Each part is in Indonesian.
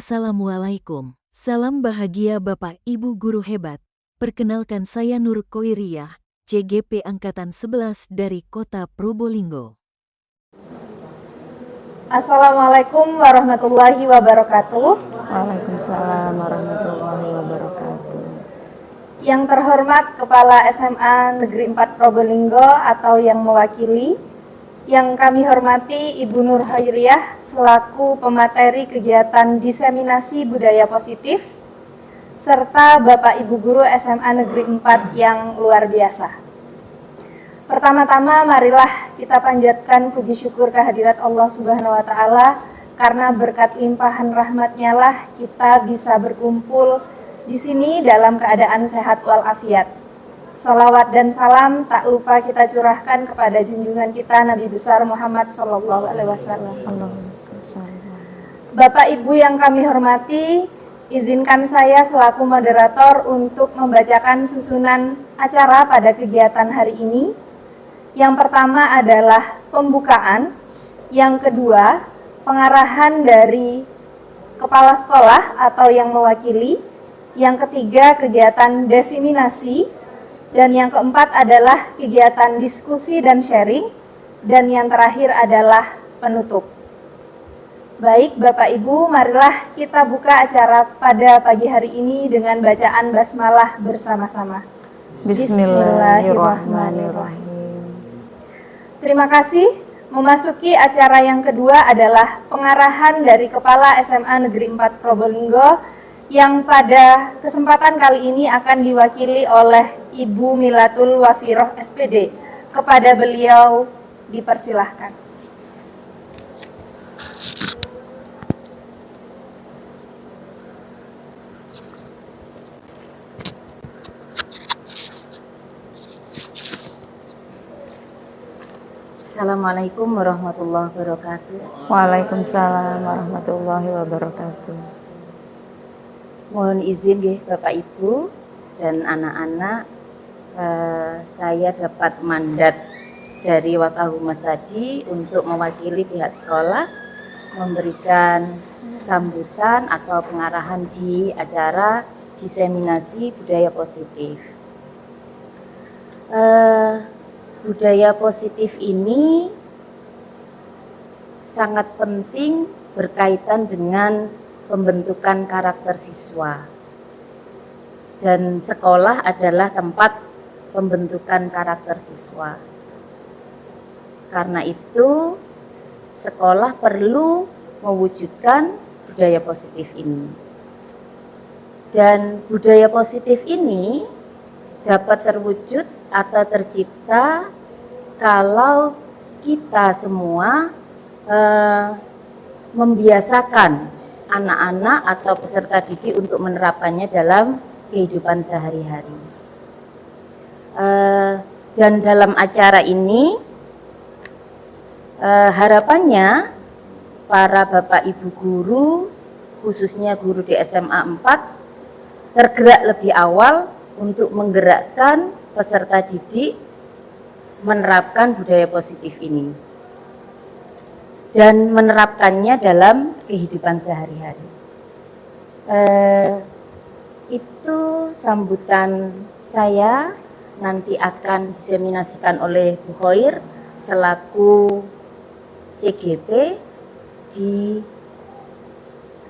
Assalamualaikum, salam bahagia Bapak Ibu Guru hebat. Perkenalkan saya Nur Koiriyah, CGP Angkatan 11 dari Kota Probolinggo. Assalamualaikum warahmatullahi wabarakatuh. Waalaikumsalam warahmatullahi wabarakatuh. Yang terhormat Kepala SMA Negeri 4 Probolinggo atau yang mewakili, yang kami hormati Ibu Nur Khairiyah selaku pemateri kegiatan diseminasi budaya positif, serta Bapak Ibu Guru SMA Negeri 4 yang luar biasa. Pertama-tama marilah kita panjatkan puji syukur kehadirat Allah Subhanahu wa Ta'ala, karena berkat limpahan rahmat-Nya lah kita bisa berkumpul di sini dalam keadaan sehat walafiat. Salawat dan salam tak lupa kita curahkan kepada junjungan kita Nabi besar Muhammad SAW. Bapak Ibu yang kami hormati, izinkan saya selaku moderator untuk membacakan susunan acara pada kegiatan hari ini. Yang pertama adalah pembukaan, yang kedua pengarahan dari kepala sekolah atau yang mewakili, yang ketiga kegiatan diseminasi, dan yang keempat adalah kegiatan diskusi dan sharing, dan yang terakhir adalah penutup. Baik Bapak Ibu, marilah kita buka acara pada pagi hari ini dengan bacaan basmalah bersama-sama. Bismillahirrahmanirrahim. Terima kasih. Memasuki acara yang kedua adalah pengarahan dari Kepala SMA Negeri 4 Probolinggo, yang pada kesempatan kali ini akan diwakili oleh Ibu Milatul Wafiroh SPD. Kepada beliau dipersilahkan. Assalamualaikum warahmatullahi wabarakatuh. Waalaikumsalam warahmatullahi wabarakatuh. Mohon izin ya Bapak Ibu dan anak-anak, saya dapat mandat dari Wakahumas tadi untuk mewakili pihak sekolah memberikan sambutan atau pengarahan di acara diseminasi budaya positif. Budaya positif ini sangat penting berkaitan dengan pembentukan karakter siswa, dan sekolah adalah tempat pembentukan karakter siswa. Karena itu sekolah perlu mewujudkan budaya positif ini, dan budaya positif ini dapat terwujud atau tercipta kalau kita semua membiasakan anak-anak atau peserta didik untuk menerapkannya dalam kehidupan sehari-hari. Dan dalam acara ini harapannya para Bapak Ibu guru, khususnya guru di SMA 4, tergerak lebih awal untuk menggerakkan peserta didik menerapkan budaya positif ini dan menerapkannya dalam kehidupan sehari-hari. Itu sambutan saya, nanti akan diseminasikan oleh Bu Khair selaku CGP di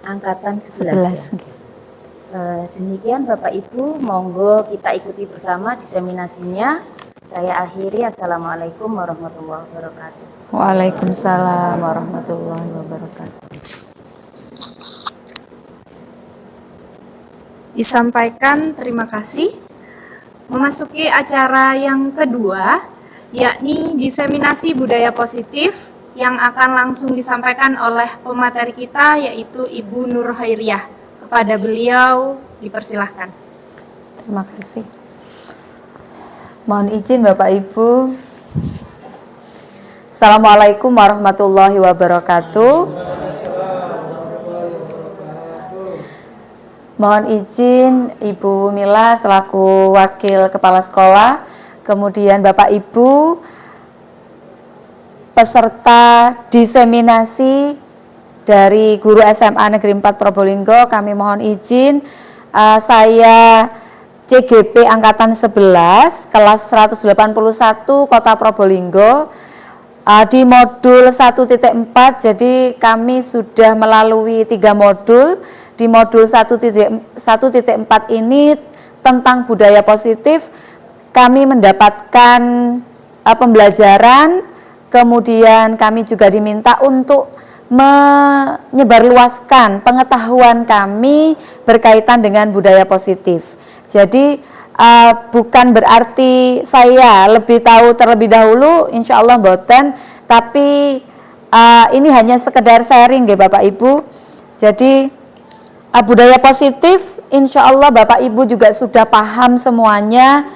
Angkatan 11. Demikian Bapak Ibu, monggo kita ikuti bersama diseminasinya. Saya akhiri, Assalamualaikum warahmatullahi wabarakatuh. Waalaikumsalam warahmatullahi wabarakatuh. Disampaikan terima kasih. Memasuki acara yang kedua, yakni diseminasi budaya positif, yang akan langsung disampaikan oleh pemateri kita, yaitu Ibu Nur Khairiyah. Kepada beliau dipersilahkan. Terima kasih. Mohon izin Bapak Ibu. Assalamualaikum warahmatullahi wabarakatuh. Mohon izin Ibu Mila selaku Wakil Kepala Sekolah, kemudian Bapak Ibu peserta diseminasi dari guru SMA Negeri 4 Probolinggo, kami mohon izin saya CGP Angkatan 11 kelas 181 Kota Probolinggo di modul 1.4. Jadi kami sudah melalui 3 modul. Di modul 1.4 ini tentang budaya positif kami mendapatkan pembelajaran, kemudian kami juga diminta untuk menyebarluaskan pengetahuan kami berkaitan dengan budaya positif. Jadi bukan berarti saya lebih tahu terlebih dahulu, insya Allah mboten, tapi ini hanya sekedar sharing ya Bapak Ibu. Jadi budaya positif insya Allah Bapak Ibu juga sudah paham semuanya,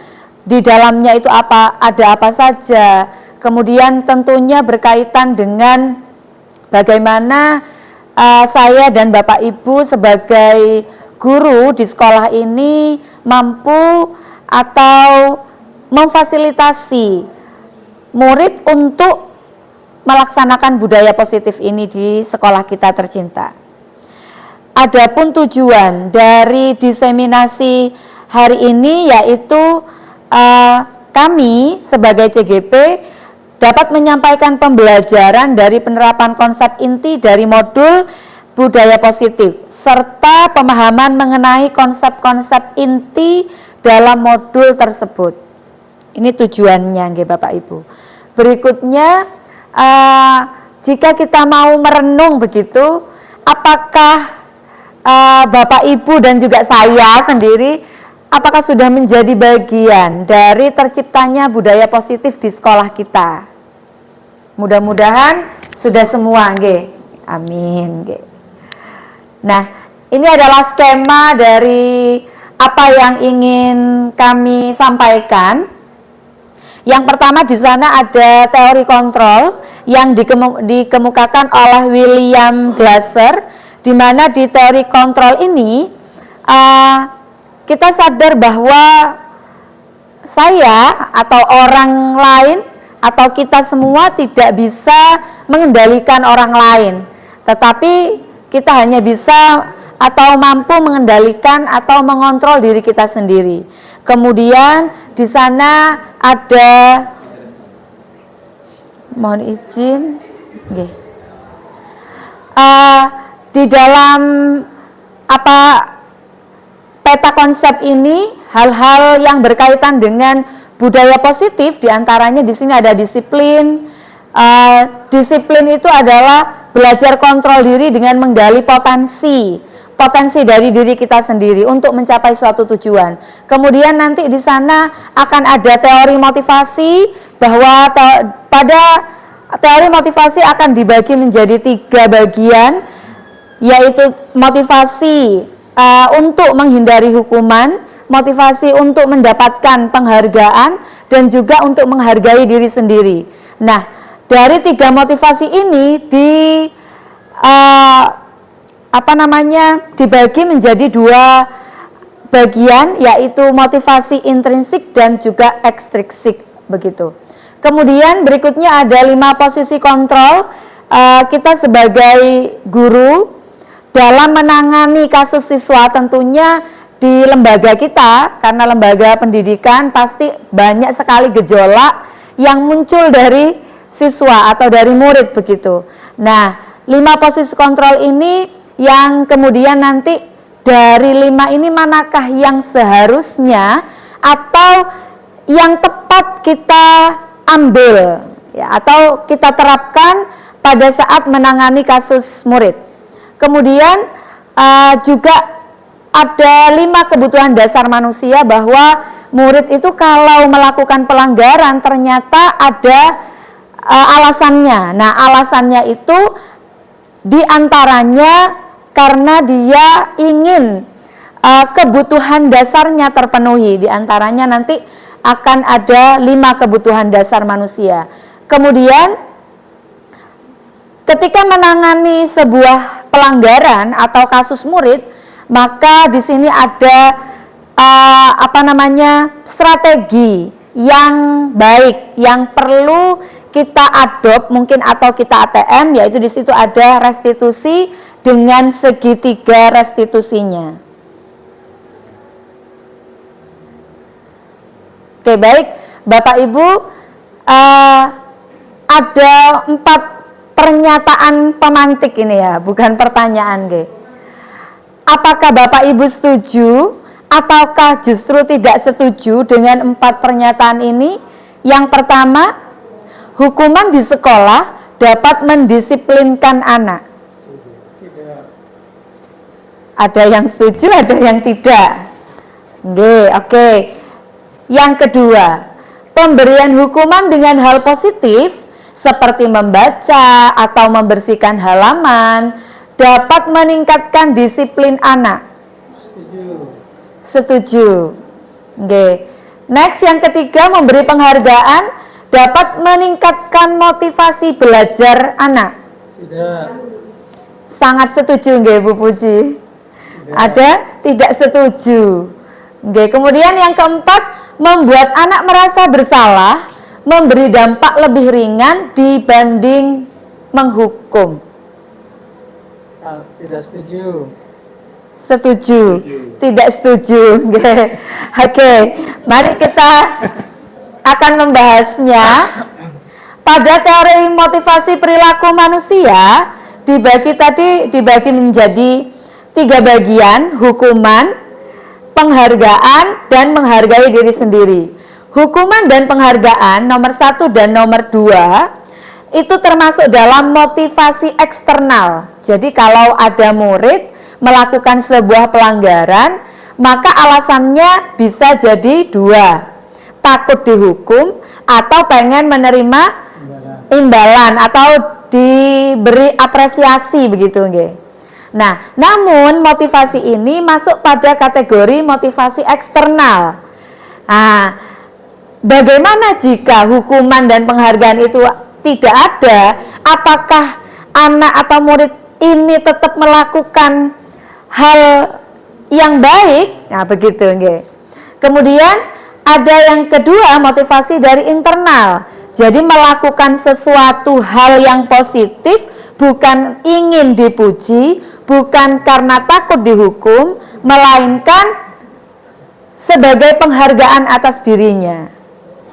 di dalamnya itu ada apa saja. Kemudian tentunya berkaitan dengan bagaimana saya dan Bapak Ibu sebagai guru di sekolah ini mampu atau memfasilitasi murid untuk melaksanakan budaya positif ini di sekolah kita tercinta. Adapun tujuan dari diseminasi hari ini yaitu kami sebagai CGP dapat menyampaikan pembelajaran dari penerapan konsep inti dari modul budaya positif serta pemahaman mengenai konsep-konsep inti dalam modul tersebut. Ini tujuannya nggih Bapak Ibu. Berikutnya jika kita mau merenung begitu, apakah Bapak Ibu dan juga saya sendiri apakah sudah menjadi bagian dari terciptanya budaya positif di sekolah kita? Mudah-mudahan sudah semua, nggih. Amin, nggih. Nah, ini adalah skema dari apa yang ingin kami sampaikan. Yang pertama di sana ada teori kontrol yang dikemukakan oleh William Glasser, di mana di teori kontrol ini kita sadar bahwa saya atau orang lain atau kita semua tidak bisa mengendalikan orang lain, tetapi kita hanya bisa atau mampu mengendalikan atau mengontrol diri kita sendiri. Kemudian di sana ada, mohon izin, di dalam peta konsep ini hal-hal yang berkaitan dengan budaya positif, diantaranya di sini ada disiplin. Disiplin itu adalah belajar kontrol diri dengan menggali potensi dari diri kita sendiri untuk mencapai suatu tujuan. Kemudian nanti di sana akan ada teori motivasi, bahwa pada teori motivasi akan dibagi menjadi 3 bagian, yaitu motivasi untuk menghindari hukuman, motivasi untuk mendapatkan penghargaan, dan juga untuk menghargai diri sendiri. Nah, dari 3 motivasi ini dibagi menjadi 2 bagian, yaitu motivasi intrinsik dan juga ekstrinsik begitu. Kemudian berikutnya ada 5 posisi kontrol kita sebagai guru dalam menangani kasus siswa. Tentunya di lembaga kita, karena lembaga pendidikan, pasti banyak sekali gejolak yang muncul dari siswa atau dari murid begitu. Nah, 5 posisi kontrol ini yang kemudian nanti dari 5 ini manakah yang seharusnya atau yang tepat kita ambil ya, atau kita terapkan pada saat menangani kasus murid. Kemudian juga ada 5 kebutuhan dasar manusia, bahwa murid itu kalau melakukan pelanggaran ternyata ada alasannya. Nah, alasannya itu diantaranya karena dia ingin kebutuhan dasarnya terpenuhi. Diantaranya nanti akan ada 5 kebutuhan dasar manusia. Kemudian ketika menangani sebuah pelanggaran atau kasus murid, maka di sini ada strategi yang baik yang perlu kita adopt mungkin atau kita ATM, yaitu di situ ada restitusi dengan segitiga restitusinya. Oke, baik Bapak Ibu, ada 4 pernyataan pemantik ini ya, bukan pertanyaan. Apakah Bapak Ibu setuju ataukah justru tidak setuju dengan 4 pernyataan ini? Yang pertama, hukuman di sekolah dapat mendisiplinkan anak. Ada yang setuju, ada yang tidak. Oke. Yang kedua, pemberian hukuman dengan hal positif seperti membaca atau membersihkan halaman dapat meningkatkan disiplin anak. Setuju. Next, yang ketiga, memberi penghargaan dapat meningkatkan motivasi belajar anak. Tidak. Sangat setuju Bu Puji. Ada tidak setuju. Kemudian yang keempat, membuat anak merasa bersalah, memberi dampak lebih ringan dibanding menghukum. Tidak setuju. Setuju. Tidak setuju. Oke, mari kita akan membahasnya. Pada teori motivasi perilaku manusia dibagi menjadi 3 bagian: hukuman, penghargaan, dan menghargai diri sendiri. Hukuman dan penghargaan nomor 1 dan nomor 2 itu termasuk dalam motivasi eksternal. Jadi kalau ada murid melakukan sebuah pelanggaran, maka alasannya bisa jadi 2: takut dihukum atau pengen menerima imbalan atau diberi apresiasi begitu nggih. Nah, namun motivasi ini masuk pada kategori motivasi eksternal. Nah, bagaimana jika hukuman dan penghargaan itu tidak ada? Apakah anak atau murid ini tetap melakukan hal yang baik? Nah, begitu nggih. Kemudian ada yang kedua, motivasi dari internal. Jadi melakukan sesuatu hal yang positif bukan ingin dipuji, bukan karena takut dihukum, melainkan sebagai penghargaan atas dirinya.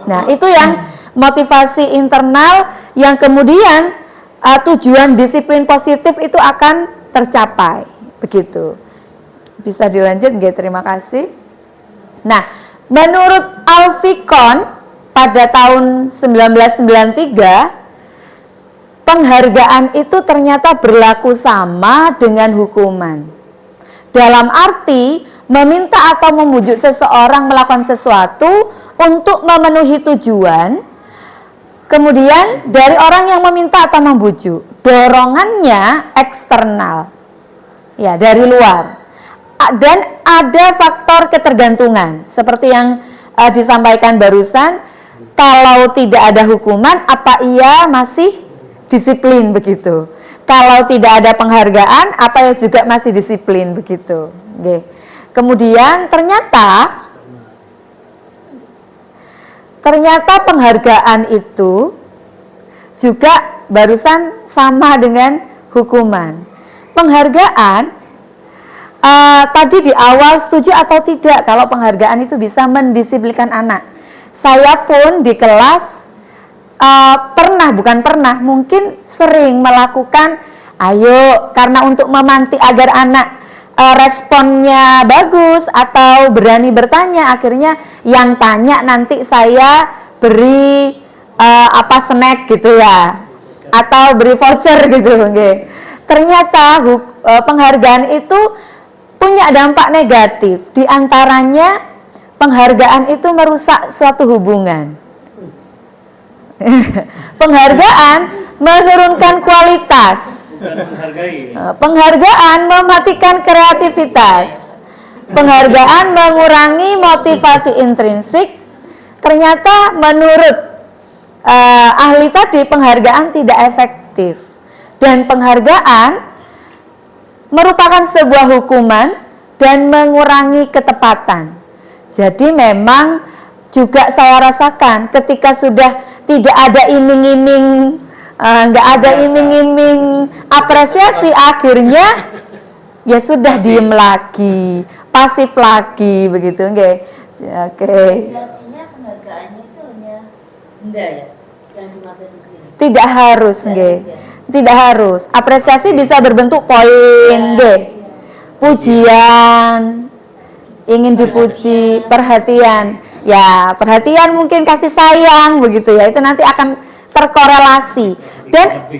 Nah, itu yang motivasi internal yang kemudian tujuan disiplin positif itu akan tercapai. Begitu. Bisa dilanjut nggih? Terima kasih. Nah, menurut Alfikon pada tahun 1993, penghargaan itu ternyata berlaku sama dengan hukuman. Dalam arti meminta atau membujuk seseorang melakukan sesuatu untuk memenuhi tujuan, kemudian dari orang yang meminta atau membujuk, dorongannya eksternal, ya dari luar. Dan ada faktor ketergantungan, seperti yang disampaikan barusan. Kalau tidak ada hukuman, apa ia masih disiplin begitu? Kalau tidak ada penghargaan, apa ia juga masih disiplin begitu? Oke. Kemudian ternyata penghargaan itu juga barusan sama dengan hukuman. Penghargaan tadi di awal setuju atau tidak kalau penghargaan itu bisa mendisiplinkan anak. Saya pun di kelas mungkin sering melakukan, karena untuk memantik agar anak responnya bagus atau berani bertanya, akhirnya yang tanya nanti saya beri snack gitu ya, atau beri voucher gitu. Ternyata penghargaan itu punya dampak negatif, diantaranya penghargaan itu merusak suatu hubungan. Penghargaan menurunkan kualitas. Penghargaan mematikan kreativitas. Penghargaan mengurangi motivasi intrinsik. Ternyata menurut ahli tadi penghargaan tidak efektif. Dan penghargaan merupakan sebuah hukuman dan mengurangi ketepatan. Jadi memang juga saya rasakan ketika sudah tidak ada iming-iming, nggak ada iming-iming apresiasi, akhirnya ya sudah diem lagi, pasif lagi begitu, nggih. Oke. Apresiasinya, penghargaannya itu hanya benda ya yang dimaksud di sini. Tidak harus, nggih. Ya. Tidak harus. Apresiasi bisa berbentuk poin, nggih. Pujian, ingin dipuji, perhatian. Ya, perhatian mungkin kasih sayang begitu ya. Itu nanti akan terkorelasi. Dan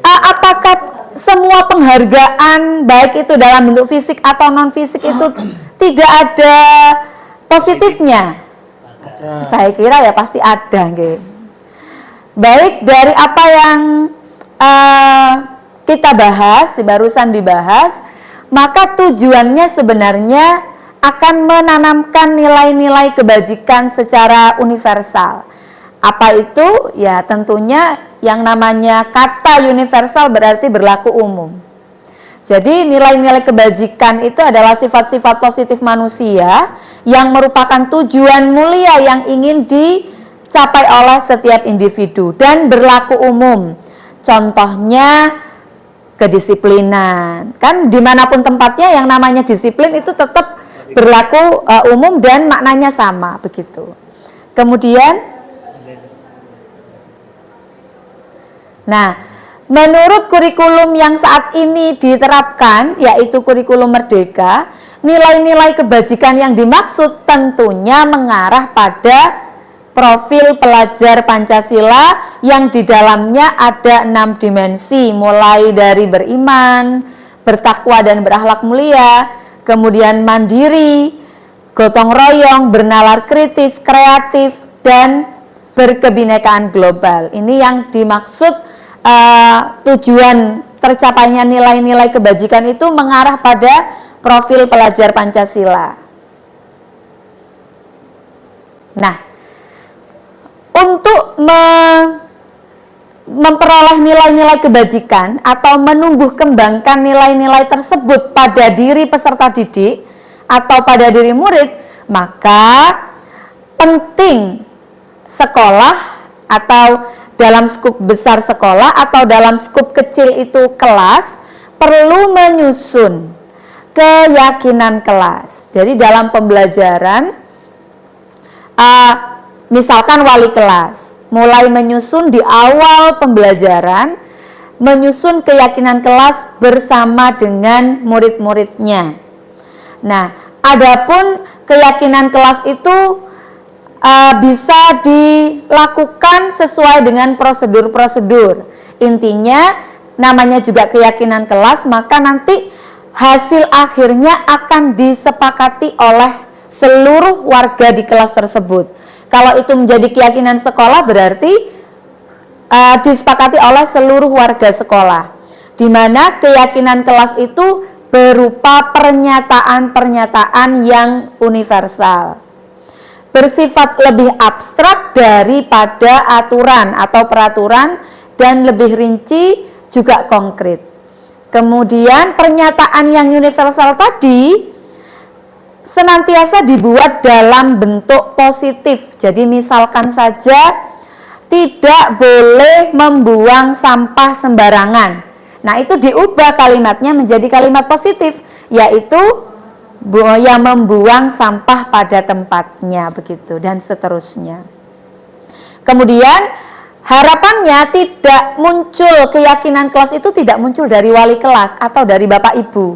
apakah semua penghargaan baik itu dalam bentuk fisik atau non fisik itu tidak ada positifnya? Saya kira ya pasti ada, nggih. Baik dari apa yang kita bahas, barusan dibahas, maka tujuannya sebenarnya akan menanamkan nilai-nilai kebajikan secara universal. Apa itu? Ya tentunya yang namanya kata universal berarti berlaku umum. Jadi nilai-nilai kebajikan itu adalah sifat-sifat positif manusia yang merupakan tujuan mulia yang ingin dicapai oleh setiap individu dan berlaku umum. Contohnya kedisiplinan. Kan dimanapun tempatnya yang namanya disiplin itu tetap berlaku umum dan maknanya sama begitu. Kemudian, nah, menurut kurikulum yang saat ini diterapkan, yaitu kurikulum Merdeka, nilai-nilai kebajikan yang dimaksud tentunya mengarah pada profil pelajar Pancasila yang di dalamnya ada 6 dimensi, mulai dari beriman, bertakwa dan berakhlak mulia, kemudian mandiri, gotong royong, bernalar kritis, kreatif, dan berkebinekaan global. Ini yang dimaksud tujuan tercapainya nilai-nilai kebajikan itu mengarah pada profil pelajar Pancasila. Nah, untuk memperoleh nilai-nilai kebajikan atau menumbuh kembangkan nilai-nilai tersebut pada diri peserta didik atau pada diri murid, maka penting sekolah atau dalam skup besar sekolah atau dalam skup kecil itu kelas perlu menyusun keyakinan kelas. Jadi dalam pembelajaran misalkan wali kelas mulai menyusun di awal pembelajaran, menyusun keyakinan kelas bersama dengan murid-muridnya. Nah, adapun keyakinan kelas itu bisa dilakukan sesuai dengan prosedur-prosedur. Intinya namanya juga keyakinan kelas, maka nanti hasil akhirnya akan disepakati oleh seluruh warga di kelas tersebut. Kalau itu menjadi keyakinan sekolah berarti disepakati oleh seluruh warga sekolah, di mana keyakinan kelas itu berupa pernyataan-pernyataan yang universal, bersifat lebih abstrak daripada aturan atau peraturan dan lebih rinci juga konkret. Kemudian pernyataan yang universal tadi senantiasa dibuat dalam bentuk positif. Jadi misalkan saja tidak boleh membuang sampah sembarangan. Nah, itu diubah kalimatnya menjadi kalimat positif, yaitu yang membuang sampah pada tempatnya begitu dan seterusnya. Kemudian harapannya tidak muncul keyakinan kelas itu tidak muncul dari wali kelas atau dari Bapak Ibu,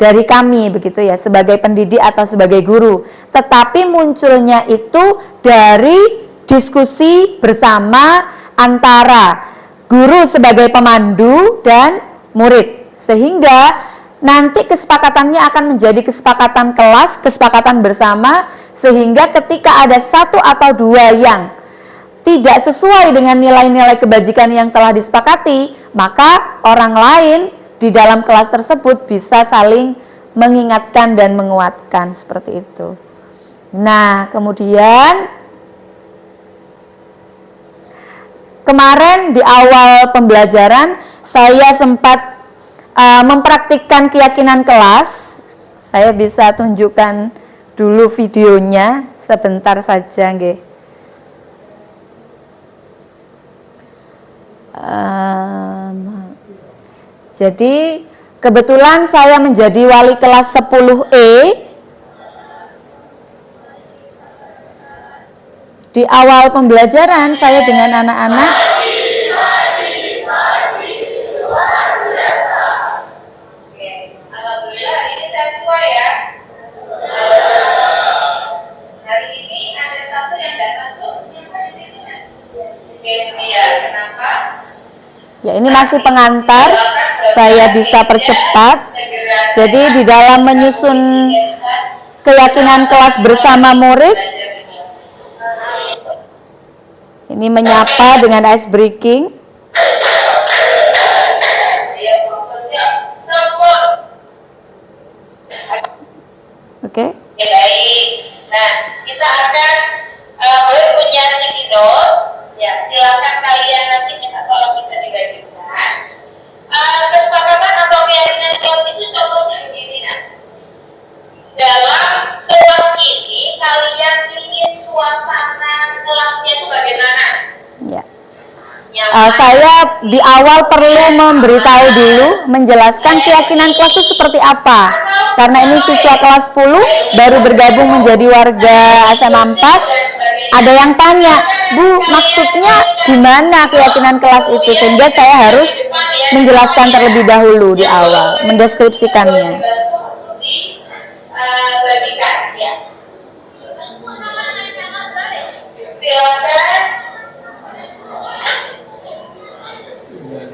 dari kami begitu ya sebagai pendidik atau sebagai guru, tetapi munculnya itu dari diskusi bersama antara guru sebagai pemandu dan murid, sehingga nanti kesepakatannya akan menjadi kesepakatan kelas, kesepakatan bersama, sehingga ketika ada satu atau dua yang tidak sesuai dengan nilai-nilai kebajikan yang telah disepakati, maka orang lain di dalam kelas tersebut bisa saling mengingatkan dan menguatkan seperti itu. Nah, kemudian kemarin di awal pembelajaran saya sempat mempraktikkan keyakinan kelas. Saya bisa tunjukkan dulu videonya sebentar saja nggih. Jadi kebetulan saya menjadi wali kelas 10E. Di awal pembelajaran saya dengan anak-anak ya, ini masih pengantar, saya bisa percepat. Jadi di dalam menyusun keyakinan kelas bersama murid, ini menyapa dengan ice breaking. Oke. Oke, baik. Nah, kita akan punya sticky note. Ya, silakan kalian nanti minta tolong bisa dibagikan. Kesepakatan atau keyakinan kelas itu contohnya begini, nah. Dalam kelas ini kalian ingin suasana kelasnya itu bagaimana? Ya. Saya di awal perlu memberitahu dulu, menjelaskan keyakinan kelas itu seperti apa. Karena ini siswa kelas 10 baru bergabung menjadi warga SMA 4. Ada yang tanya, Bu, maksudnya gimana keyakinan kelas itu? Sehingga saya harus menjelaskan terlebih dahulu di awal, mendeskripsikannya.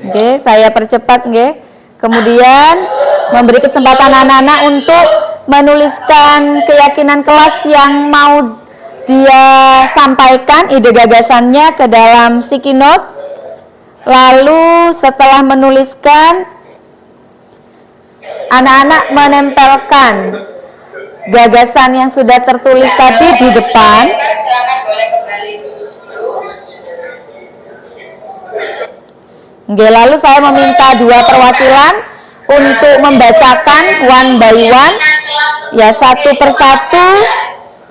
Oke, saya percepat nggih. Kemudian memberi kesempatan anak-anak untuk menuliskan keyakinan kelas yang mau dia sampaikan, ide gagasannya ke dalam sticky note. Lalu setelah menuliskan, anak-anak menempelkan gagasan yang sudah tertulis tadi di depan. Lalu saya meminta dua perwakilan untuk membacakan one by one, ya, satu persatu.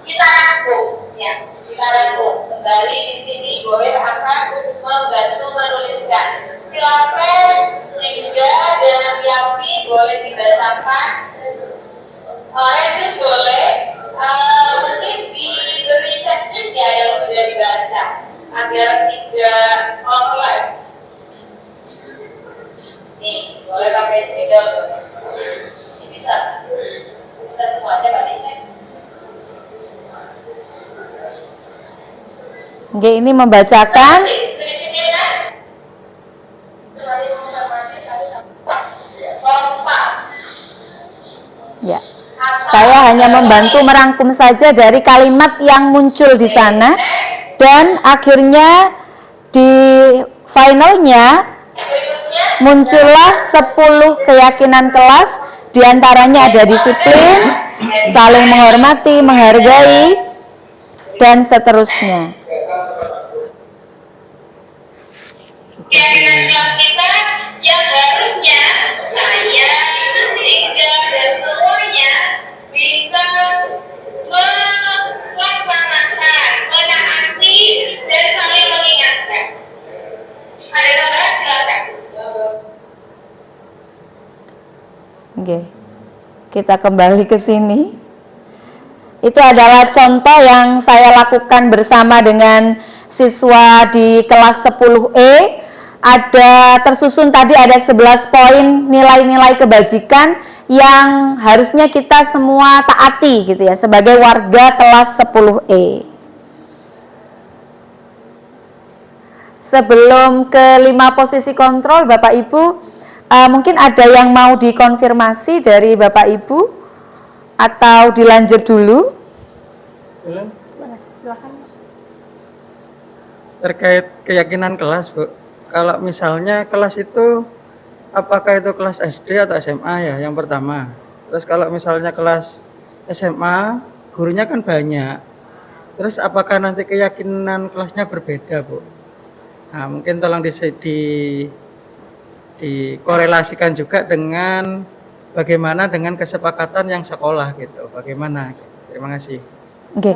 Kita rangkum, ya, kita rangkum. Kembali di sini boleh akan membantu menuliskan. Silakan Linda dan Yapi boleh dibacakan. Edwin boleh, mungkin diberi checklist ya yang sudah dibaca agar tidak offline. Nih, boleh pakai spidol. Ini bisa semuanya Pak Tina. Oke, ini membacakan. Ya, saya hanya membantu merangkum saja dari kalimat yang muncul di sana, dan akhirnya di finalnya muncullah 10 keyakinan kelas. Diantaranya ada disiplin, saling menghormati, menghargai, dan seterusnya. Keyakinan kelas kita yang harusnya saya, Linda, dan semuanya bisa melaksanakan, menaati, dan saling mengingatkan. Ada tambahan? Silakan. Oke, kita kembali ke sini. Itu adalah contoh yang saya lakukan bersama dengan siswa di kelas 10E. Ada tersusun tadi ada 11 poin nilai-nilai kebajikan yang harusnya kita semua taati gitu ya sebagai warga kelas 10E. Sebelum ke 5 posisi kontrol, Bapak Ibu, mungkin ada yang mau dikonfirmasi dari Bapak Ibu atau dilanjut dulu? Terkait keyakinan kelas, Bu. Kalau misalnya kelas itu, apakah itu kelas SD atau SMA ya, yang pertama. Terus kalau misalnya kelas SMA, gurunya kan banyak. Terus apakah nanti keyakinan kelasnya berbeda, Bu? Nah, mungkin tolong dikorelasikan juga dengan bagaimana dengan kesepakatan yang sekolah gitu. Bagaimana? Gitu. Terima kasih. Oke.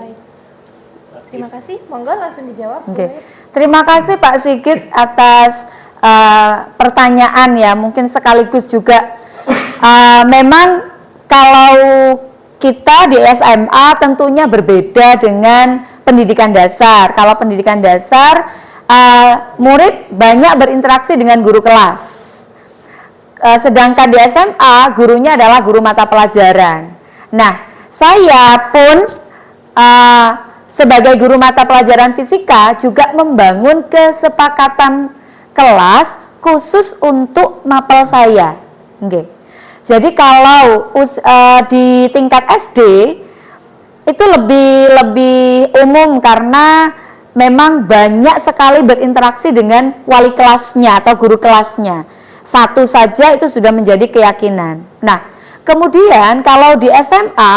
Terima kasih. Monggo langsung dijawab. Oke. Bu. Terima kasih Pak Sigit atas pertanyaan ya, mungkin sekaligus juga memang kalau kita di SMA tentunya berbeda dengan pendidikan dasar. Kalau pendidikan dasar murid banyak berinteraksi dengan guru kelas. Sedangkan di SMA gurunya adalah guru mata pelajaran. Nah, saya pun sebagai guru mata pelajaran fisika juga membangun kesepakatan kelas khusus untuk mapel saya. Oke. Jadi kalau di tingkat SD itu lebih umum karena memang banyak sekali berinteraksi dengan wali kelasnya atau guru kelasnya. Satu saja itu sudah menjadi keyakinan. Nah, kemudian kalau di SMA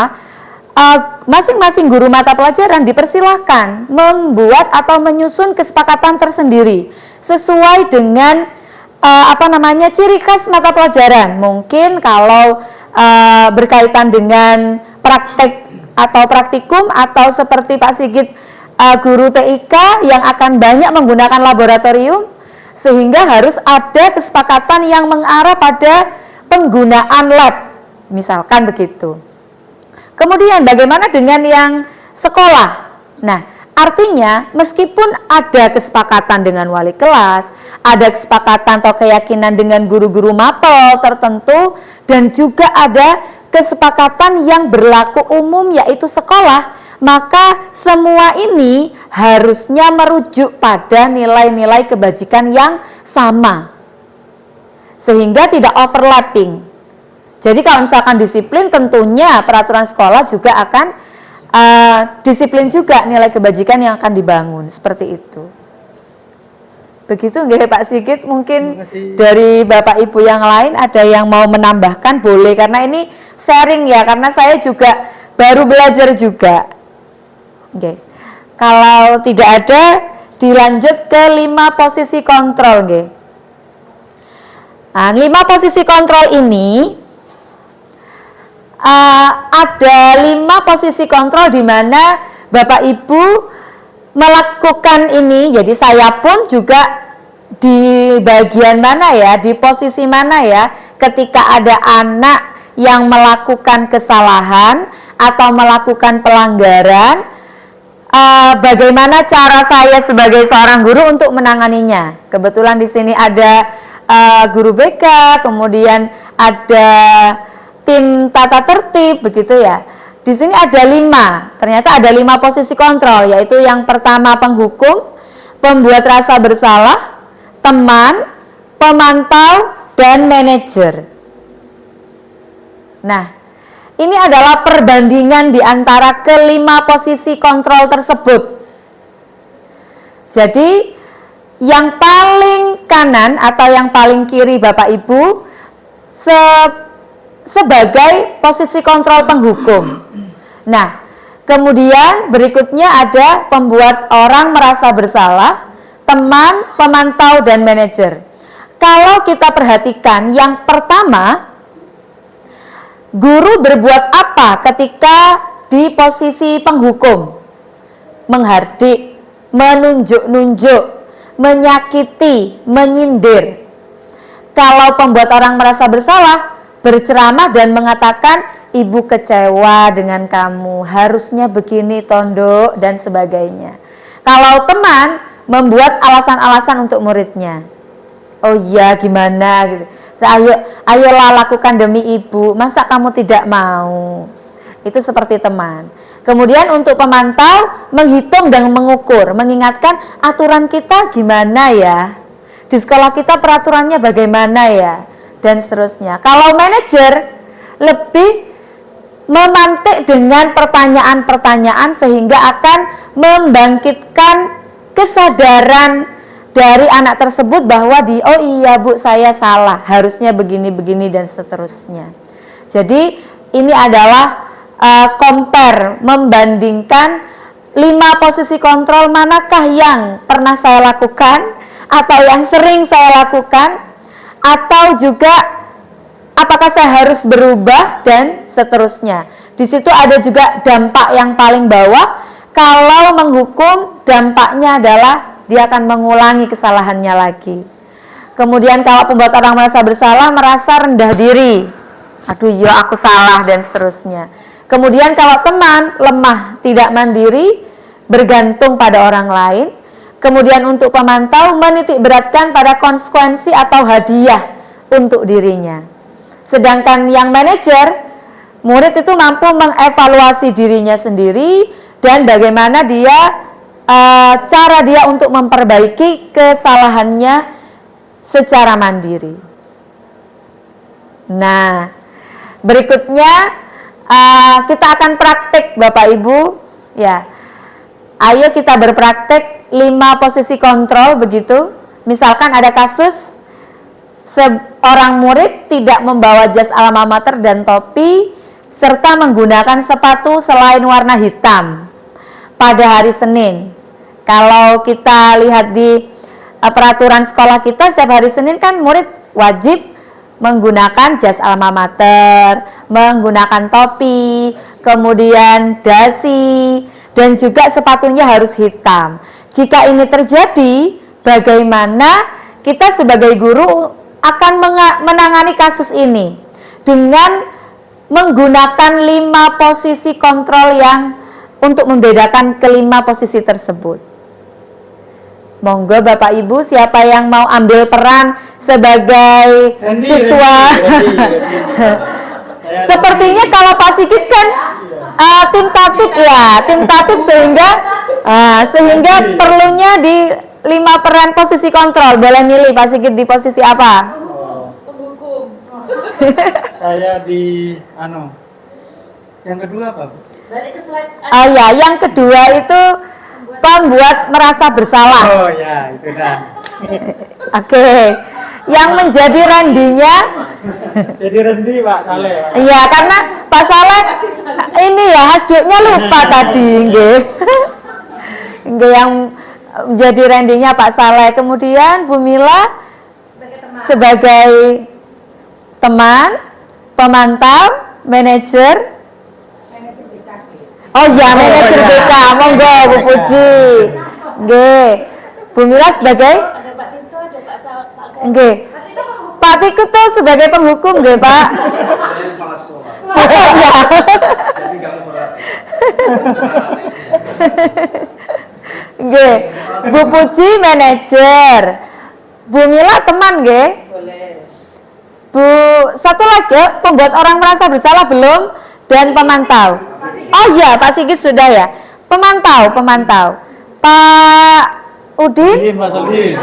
masing-masing guru mata pelajaran dipersilahkan membuat atau menyusun kesepakatan tersendiri sesuai dengan ciri khas mata pelajaran. Mungkin kalau berkaitan dengan praktek atau praktikum atau seperti Pak Sigit guru TIK yang akan banyak menggunakan laboratorium, sehingga harus ada kesepakatan yang mengarah pada penggunaan lab, misalkan begitu. Kemudian bagaimana dengan yang sekolah? Nah, artinya meskipun ada kesepakatan dengan wali kelas, ada kesepakatan atau keyakinan dengan guru-guru mapel tertentu, dan juga ada kesepakatan yang berlaku umum yaitu sekolah, maka semua ini harusnya merujuk pada nilai-nilai kebajikan yang sama, sehingga tidak overlapping. Jadi kalau misalkan disiplin, tentunya peraturan sekolah juga akan disiplin juga nilai kebajikan yang akan dibangun, seperti itu. Begitu nggih Pak Sigit? Mungkin dari Bapak Ibu yang lain ada yang mau menambahkan, boleh, karena ini sharing ya, karena saya juga baru belajar juga. Oke. Kalau tidak ada, dilanjut ke 5 posisi kontrol nggih. Nah, 5 posisi kontrol ini ada 5 posisi kontrol di mana Bapak Ibu melakukan ini. Jadi saya pun juga di bagian mana ya, di posisi mana ya, ketika ada anak yang melakukan kesalahan atau melakukan pelanggaran, bagaimana cara saya sebagai seorang guru untuk menanganinya. Kebetulan di sini ada guru BK, kemudian ada tim tata tertib, begitu ya. Di sini ada 5, ternyata ada 5 posisi kontrol, yaitu yang pertama penghukum, pembuat rasa bersalah, teman, pemantau, dan manajer. Nah, ini adalah perbandingan di antara ke-5 posisi kontrol tersebut. Jadi, yang paling kanan atau yang paling kiri Bapak Ibu sebagai posisi kontrol penghukum. Nah, kemudian berikutnya ada pembuat orang merasa bersalah, teman, pemantau, dan manajer. Kalau kita perhatikan yang pertama, guru berbuat apa ketika di posisi penghukum? Menghardik, menunjuk-nunjuk, menyakiti, menyindir. Kalau pembuat orang merasa bersalah, berceramah dan mengatakan, ibu kecewa dengan kamu, harusnya begini tondok, dan sebagainya. Kalau teman, membuat alasan-alasan untuk muridnya. Oh iya, gimana gitu. Ayolah lakukan demi ibu, masa kamu tidak mau? Itu seperti teman. Kemudian untuk pemantau, menghitung dan mengukur, mengingatkan aturan kita gimana ya, di sekolah kita peraturannya bagaimana ya, dan seterusnya. Kalau manajer lebih memantik dengan pertanyaan-pertanyaan sehingga akan membangkitkan kesadaran dari anak tersebut bahwa oh iya Bu, saya salah, harusnya begini-begini dan seterusnya. Jadi ini adalah compare, membandingkan 5 posisi kontrol manakah yang pernah saya lakukan atau yang sering saya lakukan, atau juga apakah saya harus berubah dan seterusnya. Di situ ada juga dampak yang paling bawah. Kalau menghukum, dampaknya adalah dia akan mengulangi kesalahannya lagi. Kemudian kalau pembuat orang merasa bersalah, merasa rendah diri. Aduh ya aku salah dan seterusnya. Kemudian kalau teman lemah, tidak mandiri, bergantung pada orang lain. Kemudian untuk pemantau, menitik beratkan pada konsekuensi atau hadiah untuk dirinya. Sedangkan yang manajer, murid itu mampu mengevaluasi dirinya sendiri dan bagaimana cara dia untuk memperbaiki kesalahannya secara mandiri. Nah, berikutnya kita akan praktek Bapak Ibu, ya. Ayo kita berpraktek 5 posisi kontrol begitu. Misalkan ada kasus seorang murid tidak membawa jas alma mater dan topi serta menggunakan sepatu selain warna hitam pada hari Senin. Kalau kita lihat di peraturan sekolah kita, setiap hari Senin kan murid wajib menggunakan jas alma mater, menggunakan topi, kemudian dasi, dan juga sepatunya harus hitam. Jika ini terjadi, bagaimana kita sebagai guru akan menangani kasus ini dengan menggunakan 5 posisi kontrol yang untuk membedakan kelima posisi tersebut. Monggo Bapak Ibu, siapa yang mau ambil peran sebagai siswa? Sepertinya kalau Pak Sigit kan tim tatip ya, tim tatip sehingga perlunya di 5 peran posisi kontrol. Boleh milih Pak Sigit di posisi apa? Penghukum. Saya di yang kedua apa? Oh ya, yang kedua itu pembuat merasa bersalah. Oh ya, itu dah. Oke. Yang menjadi randinya Jadi Rendi Pak Saleh. iya, karena Pak Saleh ini ya hasduknya lupa tadi, nggih. Nggih, yang menjadi randinya Pak Saleh. Kemudian Bu Mila sebagai teman, pemantau, manajer. Oh ya, manajer BK. Monggo Bu Puji. Nggih. Bu Mila sebagai nggih. Pak Tiku tuh sebagai penghukum nggih, Pak. Saya kepala sekolah. Iya. Jadi kamu berat. Nggih. Bu Puji manajer. Bu Mila teman nggih? Boleh. Bu, satu lagi ya, pembuat orang merasa bersalah belum? Dan pemantau. Oh iya, Pak Sigit sudah ya. Pemantau. Pak Udin? Pak Udin.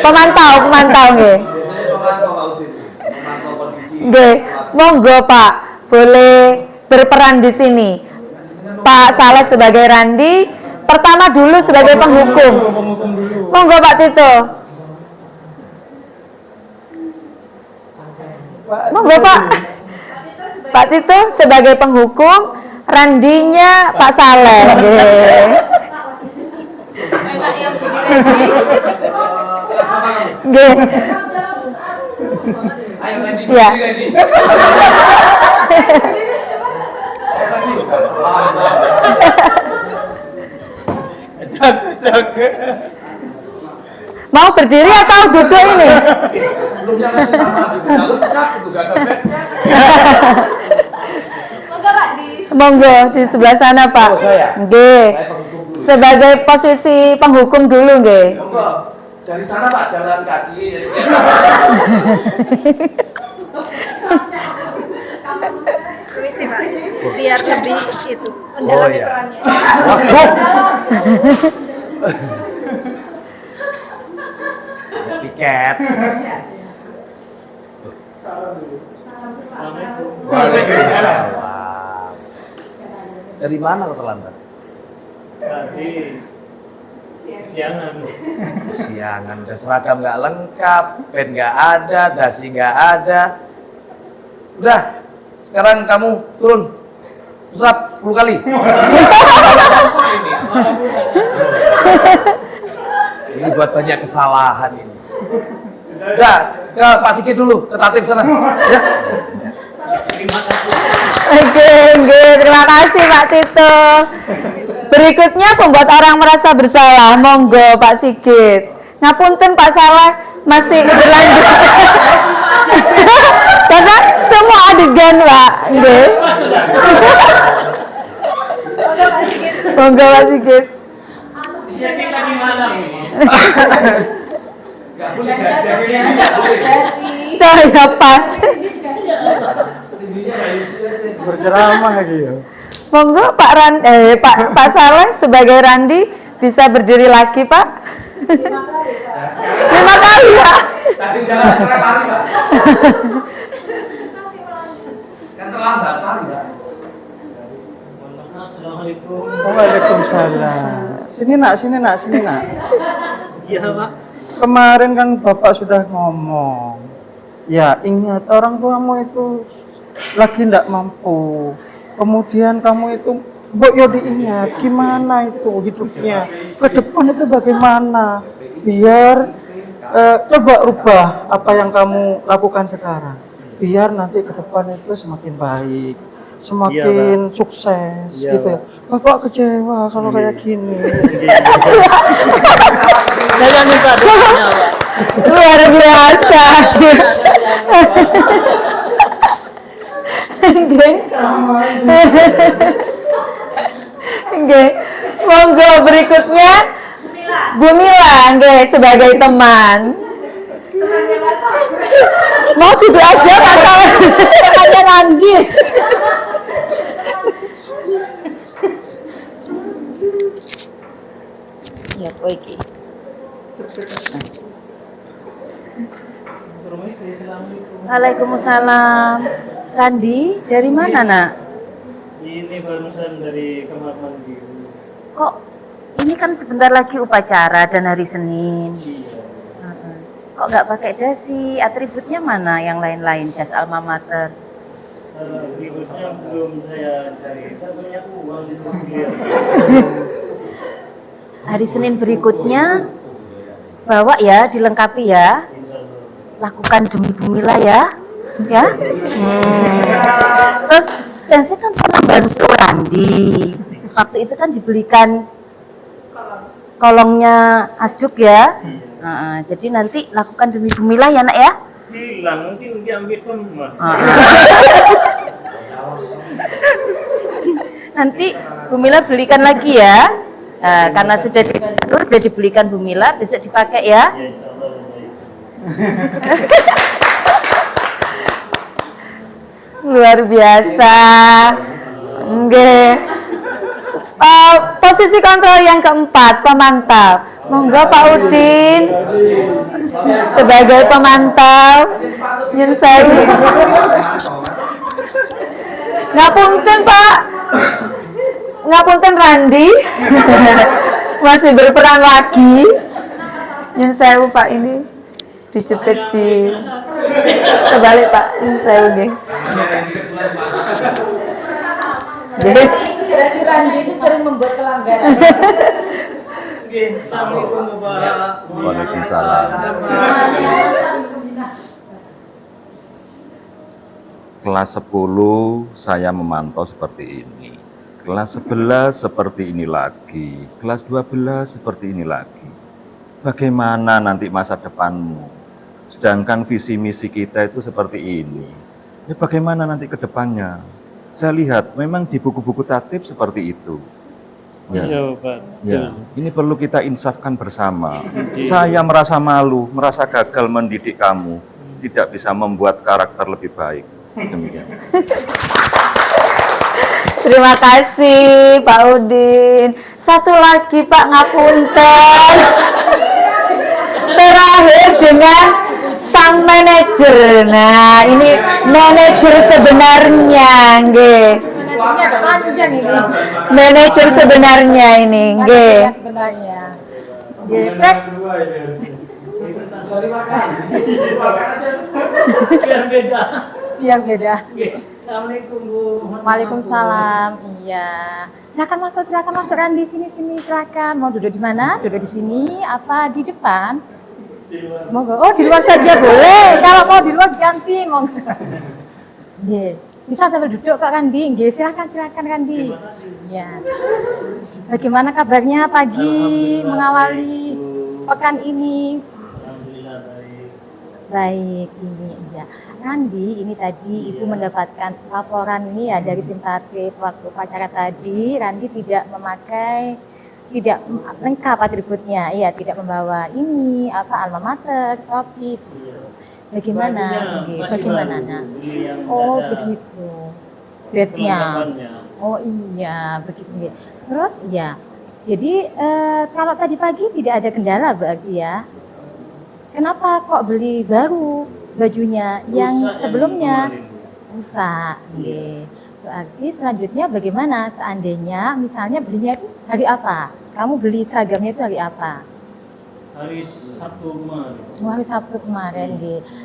Pemantau nggih. Biasanya pemantau Pak Udin. Pemantau kondisi. Nggih, monggo Pak, boleh berperan di sini. Pak Saleh sebagai Randi, pertama dulu sebagai penghukum. Monggo Pak Tito. Monggo Pak. Pak Tito sebagai penghukum, Randinya Pak Saleh. Nggih. Nggih. Ayo Randy. Ya. Randy. Mau berdiri atau duduk ini? Sebelumnya kan sama juga lengkap itu gak ada bednya. Monggo di sebelah sana Pak. Oh, saya? Nggih. Saya penghukum dulu. Sebagai posisi penghukum dulu nggih. Monggo. Dari sana Pak jalan kaki. Biar lebih itu Oh iya. Tiket. Waalaikumsalam. Dari mana lo terlambat? Tadi siangan. Siangan, udah seragam nggak lengkap, pen nggak ada, dasi nggak ada. Udah, sekarang kamu turun, pusat 10 kali. Ini buat banyak kesalahan ini. Udah, ke Pak Sigit dulu, ke Tatip sana. Ya. Terima kasih. Oke, terima kasih Pak Tito. Berikutnya pembuat orang merasa bersalah. Monggo Pak Sigit. Ngapunten Pak Saleh masih berlanjut. Karena semua adegan Pak. Nggih. Monggo Pak Sigit. Saya pas. Berceramah lagi ya. Monggo Pak Saleh sebagai Randi bisa berdiri lagi Pak. 5 kali Pak. Tadi jalan berapa kali, Pak? Kan terlambat kali, Pak. Assalamualaikum. Waalaikumsalam. Sini nak. Iya, Pak. Kemarin kan Bapak sudah ngomong. Ya, ingat orang tuamu itu lagi tidak mampu. Kemudian kamu itu, Mbok yo diingat gimana itu hidupnya. Ke depan itu bagaimana? Biar coba rubah apa yang kamu lakukan sekarang. Biar nanti ke depan itu semakin baik, semakin sukses gitu ya. Bapak kecewa kalau kayak gini. Saya minta doanya, Pak. Luar biasa. Nggih. Monggo berikutnya Bu Mila nggih sebagai teman. Mau duduk aja Pak Saleh. Temannya Randi. Ya, iki. Waalaikumsalam. Randi, dari mana nak? Ini barusan dari kamar mandi. Kok ini kan sebentar lagi upacara dan hari Senin. Iya. Kok nggak pakai dasi? Atributnya mana yang lain-lain? Jas alma mater. Virusnya belum saya cari. Kita punya uang di sini. Hari Senin berikutnya bawa ya, dilengkapi ya. Lakukan demi Bumila ya. Ya. Terus Sensei kan pernah bantu Randi. Waktu itu kan dibelikan kolongnya Asduk ya. Jadi nanti lakukan demi Bumila ya nak ya. Hilang, nanti diambil kemas. Nanti Bumila belikan lagi ya. Karena sudah dibelikan Bumila, besok dipakai ya. Ya, insya Allah. Luar biasa. Nggih. Posisi kontrol yang keempat, pemantau. Monggo Pak Udin sebagai pemantau. Nyun sewu. Ngapunten Pak. Ngapunten Randi. Masih berperan lagi. Nyun sewu Pak, ini dijepit di terbalik Pak. Nyun sewu nggih. Berarti Randi ini sering membuat pelanggaran. Assalamualaikum Bapak. Waalaikumsalam. Kelas 10 saya memantau seperti ini. Kelas 11 seperti ini lagi. Kelas 12 seperti ini lagi. Bagaimana nanti masa depanmu? Sedangkan visi misi kita itu seperti ini. Ya bagaimana nanti ke depannya? Saya lihat memang di buku-buku tatib seperti itu. Ya. Iya, Pak. Ya, ini perlu kita insafkan bersama. Saya merasa malu, merasa gagal mendidik kamu, tidak bisa membuat karakter lebih baik. Demikian. Terima kasih Pak Udin. Satu lagi Pak, ngapunten. Terakhir dengan sang manajer. Nah, ini manajer sebenarnya, nggih. Manajernya ada panjang ini. Manajer sebenarnya ini, nggih. Sebenarnya. Geprek. Biar beda. Biar beda. Assalamualaikum Bu. Waalaikumsalam. Iya. Silakan masuk Randi, sini silakan. Mau duduk di mana? Duduk di sini apa di depan? Monggo. Oh, di luar saja boleh. Kalau mau di luar ganti, monggo. Nggih. Bisa sambil duduk kok Randi. Nggih, silakan Randi. Terima kasih. Ya. Bagaimana kabarnya pagi mengawali pekan ini? Alhamdulillah baik. Baik, ini ya. Randi, ini tadi Ibu mendapatkan laporan ini ya dari tim tatip waktu upacara tadi. Randi tidak lengkap atributnya, iya tidak membawa ini alma mater, topi. Bagaimana, Randi? Bagaimana? Oh begitu, bednya. Oh iya, begitu. Terus ya, jadi kalau tadi pagi tidak ada kendala berarti ya. Kenapa kok beli baru bajunya yang sebelumnya? Rusak. Berarti selanjutnya bagaimana seandainya misalnya belinya itu hari apa? Kamu beli seragamnya itu hari apa? Hari Sabtu kemarin. Hari Sabtu kemarin.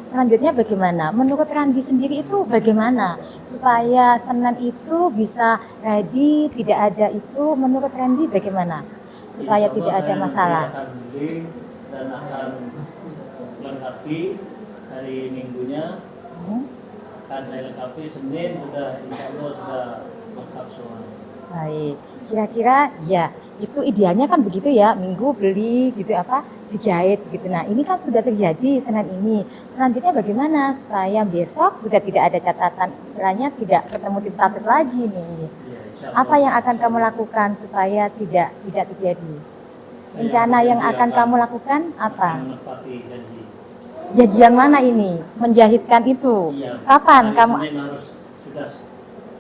Selanjutnya bagaimana? Menurut Randi sendiri itu bagaimana? Supaya Senin itu bisa ready, tidak ada itu menurut Randi bagaimana? Supaya tidak ada masalah. Saya akan beli dan akan lengkapi hari Minggunya. Akan saya lengkapi Senin sudah insya Allah sudah lengkap semua. Baik, kira-kira ya itu idealnya kan begitu ya, Minggu beli gitu apa dijahit gitu. Nah ini kan sudah terjadi Senin ini. Selanjutnya bagaimana supaya besok sudah tidak ada catatan, istilahnya tidak ketemu tim tatip lagi nih. Apa yang akan kamu lakukan supaya tidak terjadi? Rencana yang akan kamu lakukan apa? Menepati janji. Janji yang mana ini? Menjahitkan itu? Iya. Kapan Hari kamu? Senin harus sudah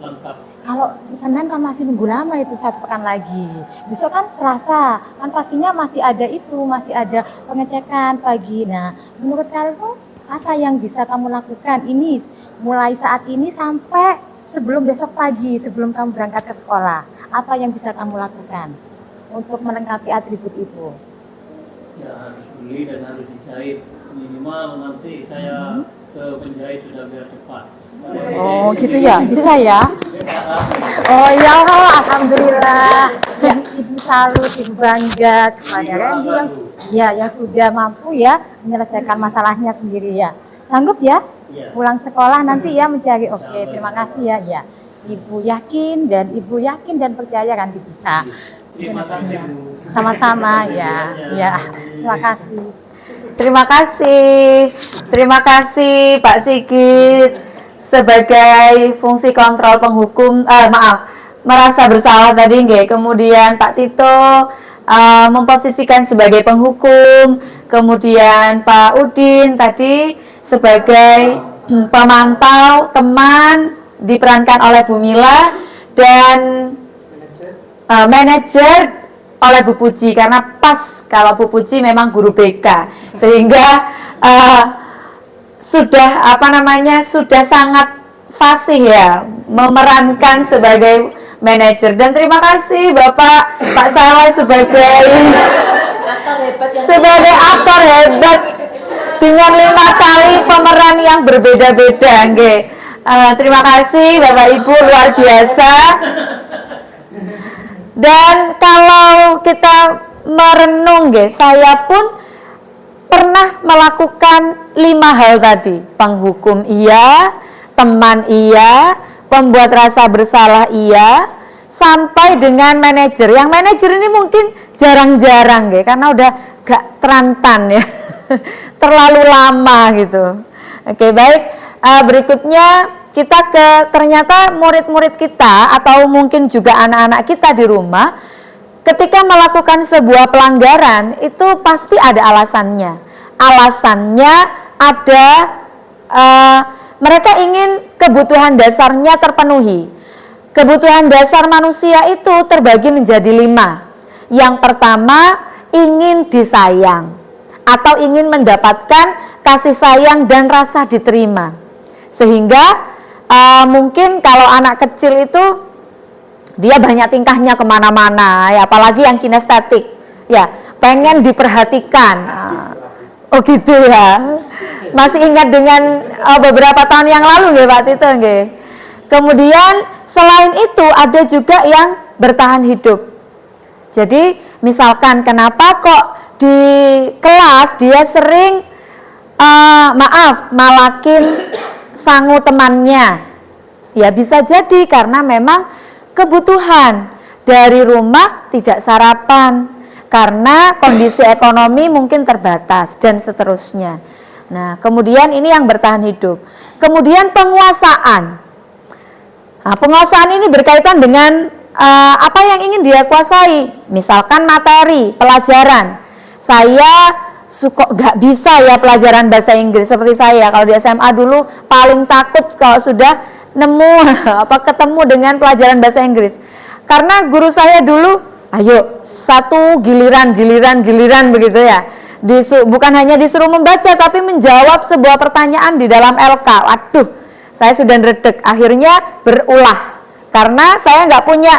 lengkap. Kalau Senin kan masih nunggu lama itu 1 pekan lagi. Besok kan Selasa, kan pastinya masih ada itu, masih ada pengecekan pagi. Nah, menurut kalian apa yang bisa kamu lakukan ini mulai saat ini sampai sebelum besok pagi, sebelum kamu berangkat ke sekolah? Apa yang bisa kamu lakukan untuk melengkapi atribut itu? Ya harus beli dan harus dijahit. Minimal nanti saya ke penjahit sudah biar cepat. Oh gitu ya, bisa ya? Oh ya, alhamdulillah. Ya, Ibu salut, Ibu bangga kepada Randy yang sudah mampu ya menyelesaikan masalahnya sendiri ya. Sanggup ya? Pulang sekolah nanti ya mencari. Oke, terima kasih ya. Ya, Ibu yakin dan percaya Randy bisa. Terima kasih Bu. Sama-sama ya. Ya, terima kasih. Terima kasih Pak Sigit sebagai fungsi kontrol penghukum, merasa bersalah tadi nggih. Kemudian Pak Tito memposisikan sebagai penghukum, kemudian Pak Udin tadi sebagai pemantau, teman diperankan oleh Bu Mila, dan manajer oleh Bu Puji, karena pas kalau Bu Puji memang guru BK sehingga sudah sangat fasih ya memerankan sebagai manajer. Dan terima kasih Bapak Pak Saleh sebagai aktor hebat dengan 5 kali pemeran yang berbeda-beda nggih. Terima kasih Bapak Ibu, luar biasa. Dan kalau kita merenung nggih, saya pun pernah melakukan 5 hal tadi. Penghukum iya, teman iya, pembuat rasa bersalah iya, sampai dengan manajer. Yang manajer ini mungkin jarang-jarang nggih, karena udah gak terantan ya. Terlalu lama gitu. Oke, baik. Berikutnya kita ternyata murid-murid kita atau mungkin juga anak-anak kita di rumah ketika melakukan sebuah pelanggaran itu pasti ada alasannya. Alasannya ada mereka ingin kebutuhan dasarnya terpenuhi. Kebutuhan dasar manusia itu terbagi menjadi 5. Yang pertama, ingin disayang atau ingin mendapatkan kasih sayang dan rasa diterima. Sehingga mungkin kalau anak kecil itu dia banyak tingkahnya kemana-mana ya, apalagi yang kinestetik ya, pengen diperhatikan. Oh gitu ya, masih ingat dengan beberapa tahun yang lalu ya Pak Tito nggih. Kemudian selain itu ada juga yang bertahan hidup. Jadi misalkan kenapa kok di kelas dia sering malakin sangu temannya Ya bisa jadi karena memang kebutuhan dari rumah tidak sarapan karena kondisi ekonomi mungkin terbatas dan seterusnya. Nah, kemudian ini yang bertahan hidup. Kemudian penguasaan. Nah, penguasaan ini berkaitan dengan apa yang ingin dia kuasai. Misalkan materi, pelajaran. Saya nggak bisa ya pelajaran bahasa Inggris seperti saya. Kalau di SMA dulu paling takut kalau sudah nemu ketemu dengan pelajaran bahasa Inggris. Karena guru saya dulu, ayo satu giliran begitu ya. Bukan hanya disuruh membaca tapi menjawab sebuah pertanyaan di dalam LK. Waduh, saya sudah redek. Akhirnya berulah karena saya nggak punya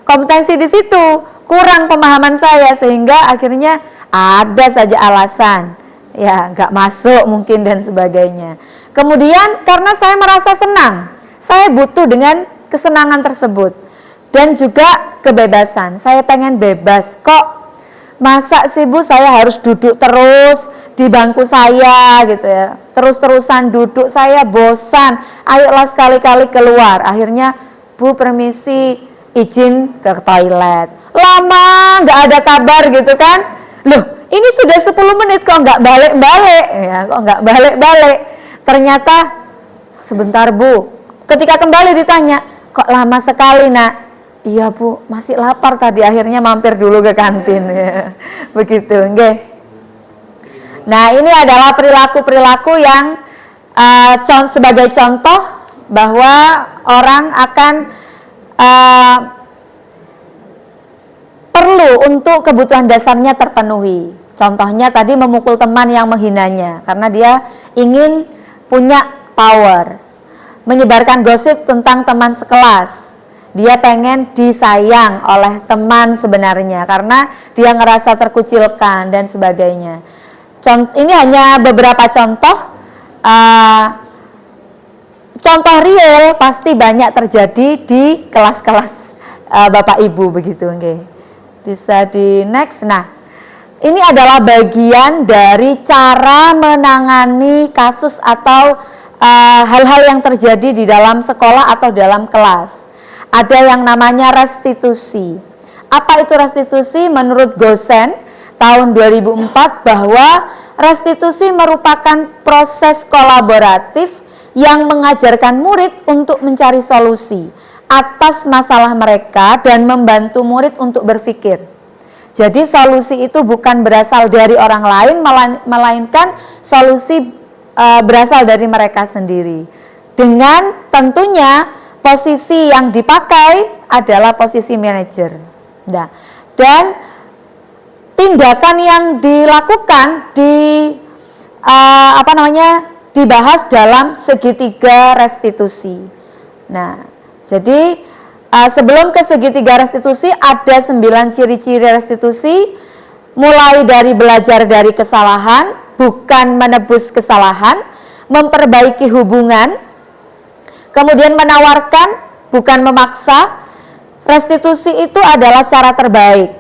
kompetensi di situ, kurang pemahaman saya sehingga akhirnya ada saja alasan ya nggak masuk mungkin dan sebagainya. Kemudian karena saya merasa senang, saya butuh dengan kesenangan tersebut dan juga kebebasan. Saya pengen bebas kok. Masa sih Bu saya harus duduk terus di bangku saya gitu ya. Terus-terusan duduk, saya bosan. Ayolah sekali-kali keluar. Akhirnya Bu permisi izin ke toilet. Lama nggak ada kabar gitu kan. Loh ini sudah 10 menit kok nggak balik-balik ya, kok nggak balik-balik. Ternyata sebentar Bu. Ketika kembali ditanya, kok lama sekali Nak? Iya Bu, masih lapar tadi, akhirnya mampir dulu ke kantin ya. Begitu, nggih. Nah, ini adalah perilaku-perilaku yang sebagai contoh bahwa orang akan perlu untuk kebutuhan dasarnya terpenuhi. Contohnya tadi memukul teman yang menghinanya karena dia ingin punya power. Menyebarkan gosip tentang teman sekelas. Dia pengen disayang oleh teman sebenarnya karena dia ngerasa terkucilkan dan sebagainya. Ini hanya beberapa contoh. Contoh real pasti banyak terjadi di kelas-kelas Bapak Ibu begitu. Okay. Bisa di next. Nah, ini adalah bagian dari cara menangani kasus atau hal-hal yang terjadi di dalam sekolah atau dalam kelas. Ada yang namanya restitusi. Apa itu restitusi? Menurut Gosen tahun 2004 bahwa restitusi merupakan proses kolaboratif yang mengajarkan murid untuk mencari solusi atas masalah mereka dan membantu murid untuk berpikir. Jadi solusi itu bukan berasal dari orang lain, melainkan solusi berasal dari mereka sendiri. Dengan tentunya posisi yang dipakai adalah posisi manajer. Nah, dan tindakan yang dilakukan dibahas dalam segitiga restitusi. Nah, jadi sebelum ke segitiga restitusi ada 9 ciri-ciri restitusi, mulai dari belajar dari kesalahan, bukan menebus kesalahan, memperbaiki hubungan, kemudian menawarkan, bukan memaksa. Restitusi itu adalah cara terbaik.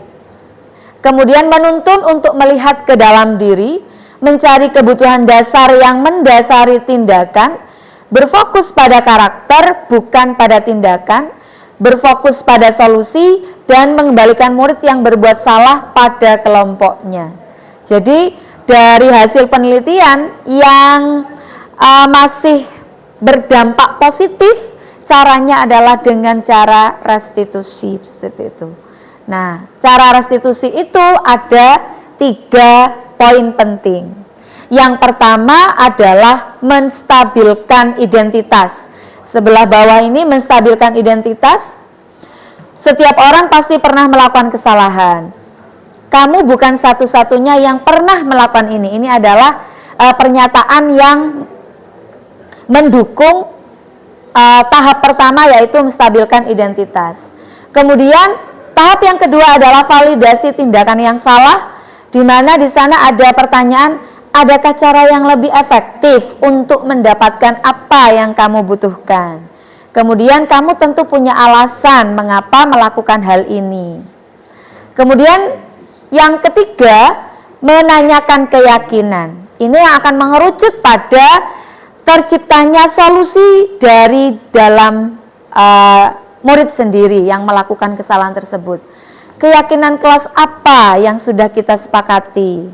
Kemudian menuntun untuk melihat ke dalam diri, mencari kebutuhan dasar yang mendasari tindakan, berfokus pada karakter, bukan pada tindakan, berfokus pada solusi, dan mengembalikan murid yang berbuat salah pada kelompoknya. Jadi dari hasil penelitian yang masih berdampak positif, caranya adalah dengan cara restitusi seperti itu. Nah, cara restitusi itu ada 3 poin penting. Yang pertama adalah menstabilkan identitas. Sebelah bawah ini menstabilkan identitas. Setiap orang pasti pernah melakukan kesalahan. Kamu bukan satu-satunya yang pernah melakukan ini. Ini adalah pernyataan yang mendukung tahap pertama, yaitu menstabilkan identitas. Kemudian tahap yang kedua adalah validasi tindakan yang salah, di mana di sana ada pertanyaan, adakah cara yang lebih efektif untuk mendapatkan apa yang kamu butuhkan. Kemudian kamu tentu punya alasan mengapa melakukan hal ini. Kemudian yang ketiga, menanyakan keyakinan. Ini yang akan mengerucut pada terciptanya solusi dari dalam murid sendiri yang melakukan kesalahan tersebut. Keyakinan kelas apa yang sudah kita sepakati?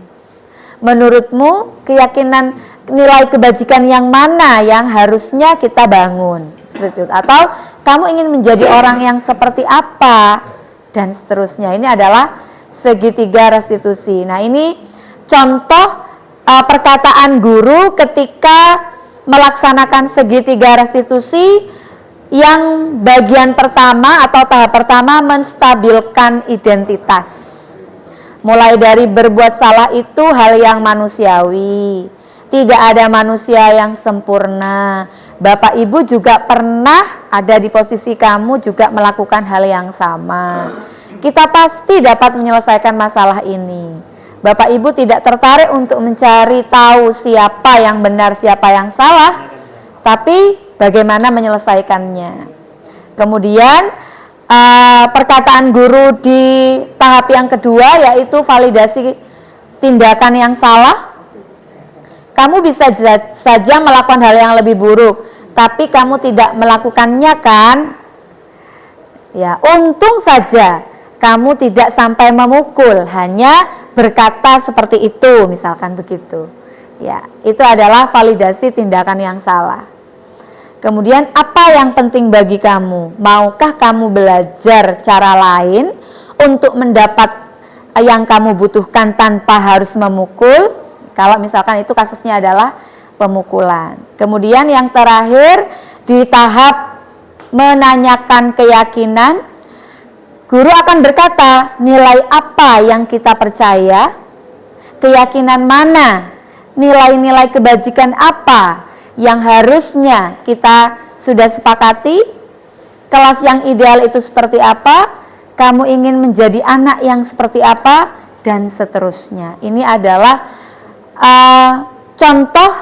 Menurutmu keyakinan nilai kebajikan yang mana yang harusnya kita bangun? Seperti itu. Atau kamu ingin menjadi orang yang seperti apa? Dan seterusnya. Ini adalah segitiga restitusi. Nah, ini contoh perkataan guru ketika melaksanakan segitiga restitusi yang bagian pertama atau tahap pertama menstabilkan identitas. Mulai dari berbuat salah itu hal yang manusiawi. Tidak ada manusia yang sempurna. Bapak Ibu juga pernah ada di posisi kamu juga melakukan hal yang sama. Kita pasti dapat menyelesaikan masalah ini. Bapak Ibu tidak tertarik untuk mencari tahu siapa yang benar, siapa yang salah, tapi bagaimana menyelesaikannya. Kemudian perkataan guru di tahap yang kedua yaitu validasi tindakan yang salah. Kamu bisa saja melakukan hal yang lebih buruk, tapi kamu tidak melakukannya kan? Ya, untung saja kamu tidak sampai memukul, hanya berkata seperti itu, misalkan begitu. Ya, itu adalah validasi tindakan yang salah. Kemudian apa yang penting bagi kamu? Maukah kamu belajar cara lain untuk mendapat yang kamu butuhkan tanpa harus memukul? Kalau misalkan itu kasusnya adalah pemukulan. Kemudian yang terakhir di tahap menanyakan keyakinan, guru akan berkata, nilai apa yang kita percaya, keyakinan mana, nilai-nilai kebajikan apa yang harusnya kita sudah sepakati, kelas yang ideal itu seperti apa, kamu ingin menjadi anak yang seperti apa, dan seterusnya. Ini adalah contoh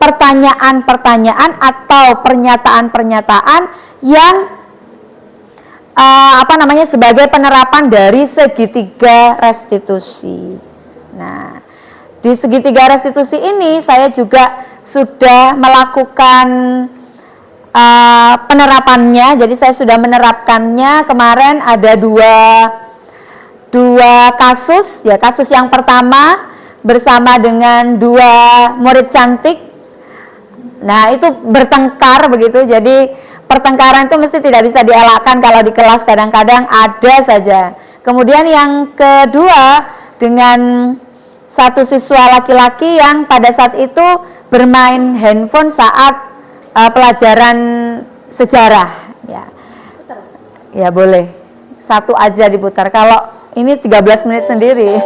pertanyaan-pertanyaan atau pernyataan-pernyataan yang sebagai penerapan dari segitiga restitusi. Nah, di segitiga restitusi ini saya juga sudah melakukan penerapannya. Jadi saya sudah menerapkannya. Kemarin ada dua kasus. Ya, kasus yang pertama bersama dengan 2 murid cantik. Nah, itu bertengkar begitu. Jadi pertengkaran itu mesti tidak bisa dielakkan kalau di kelas, kadang-kadang ada saja. Kemudian yang kedua dengan satu siswa laki-laki yang pada saat itu bermain handphone saat pelajaran sejarah. Ya boleh, satu aja diputar. Kalau ini 13 menit sendiri.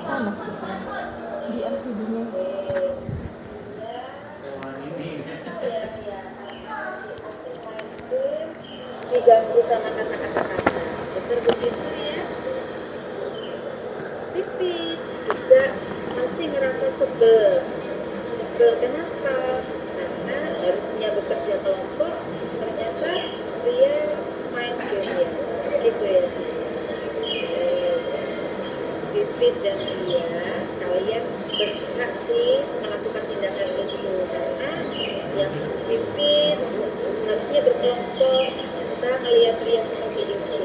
Sama sebenarnya di LCD-nya. Diganggu sama kata-kata betul begitu ya. Pipit juga masih ngerasa sebel. Kenapa? Karena harusnya bekerja kelompok, ternyata dia main game ya, gitu ya. Pipit dan dia, kalian berhak sih melakukan tindakan itu, karena yang Pipit harusnya berkelompok. Kita melihat-lihat seperti itu.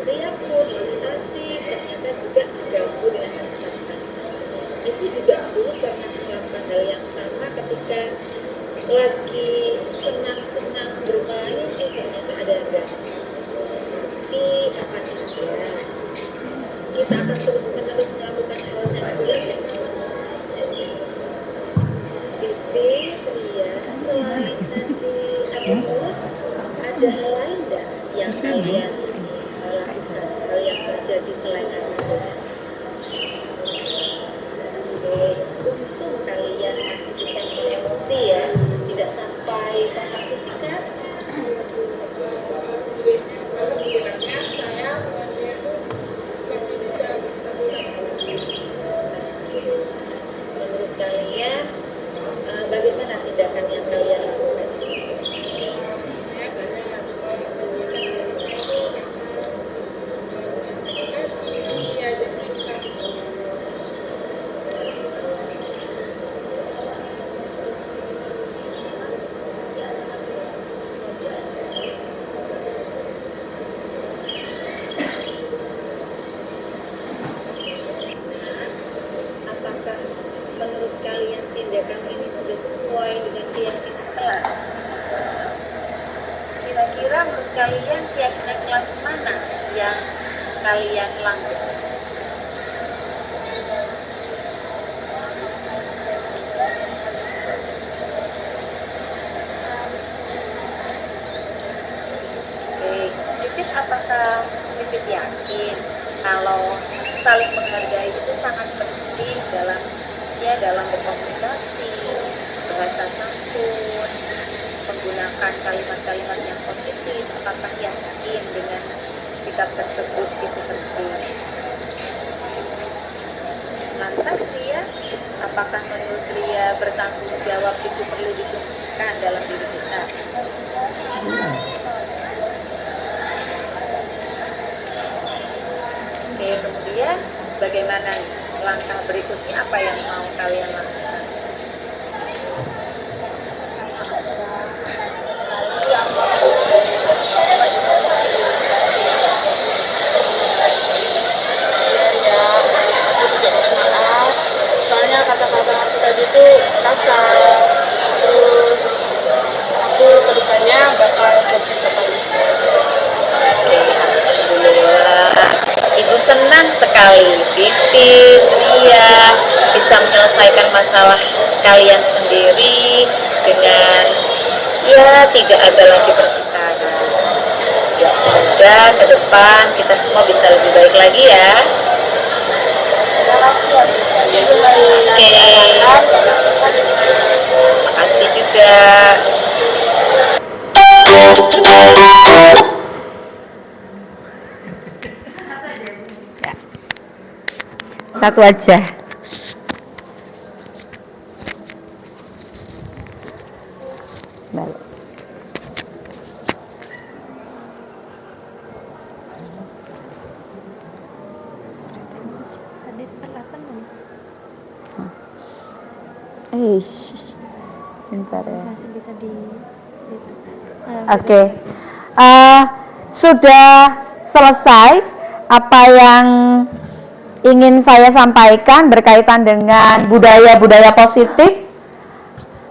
Dia pun masih ternyata juga diganggu dengan kata-kata. Itu juga dulu pernah melakukan hal yang sama ketika lagi senang-senang bermain, ternyata ada yang gak. Tapi apa kita akan terus-menerus melakukan hal yang baik. Bibi, Ria, selain nanti ada terus, ada hal lain nggak yang kalian lakukan, hal yang terjadi selain itu? Untung kalian masih bisa emosi ya, tidak sampai kontak fisik. Menurut kalian, bagaimana tindakan yang kalian lakukan? Apakah menurut kalian tindakan ini sudah sesuai dengan keyakinan kelas? Kira-kira menurut kalian keyakinan kelas mana yang kalian langgar? Oke, Titik apakah Titik yakin kalau saling menghargai itu sangat penting dalam berkomunikasi, bahasa santun, menggunakan kalimat-kalimat yang positif? Apakah yakin dengan sikap tersebut itu penting? Lantas Ria, apakah menurut Ria bertanggung jawab itu perlu ditumbuhkan dalam diri kita? Oke, kemudian bagaimana langkah berikutnya, apa yang mau kalian lakukan? Soalnya kata-kata aku tadi itu kasar, terus aku kedepannya bakal lebih seperti itu. Oke, alhamdulillah. Ibu senang sekali Titin, Ria bisa menyelesaikan masalah kalian sendiri dengan ya tidak ada lagi perpisahan. Ya, semoga ke depan kita semua bisa lebih baik lagi ya. Oke, makasih juga. Satu aja. Balik. Bentar ya. Masih bisa di Oke. Sudah selesai apa yang ingin saya sampaikan berkaitan dengan budaya-budaya positif.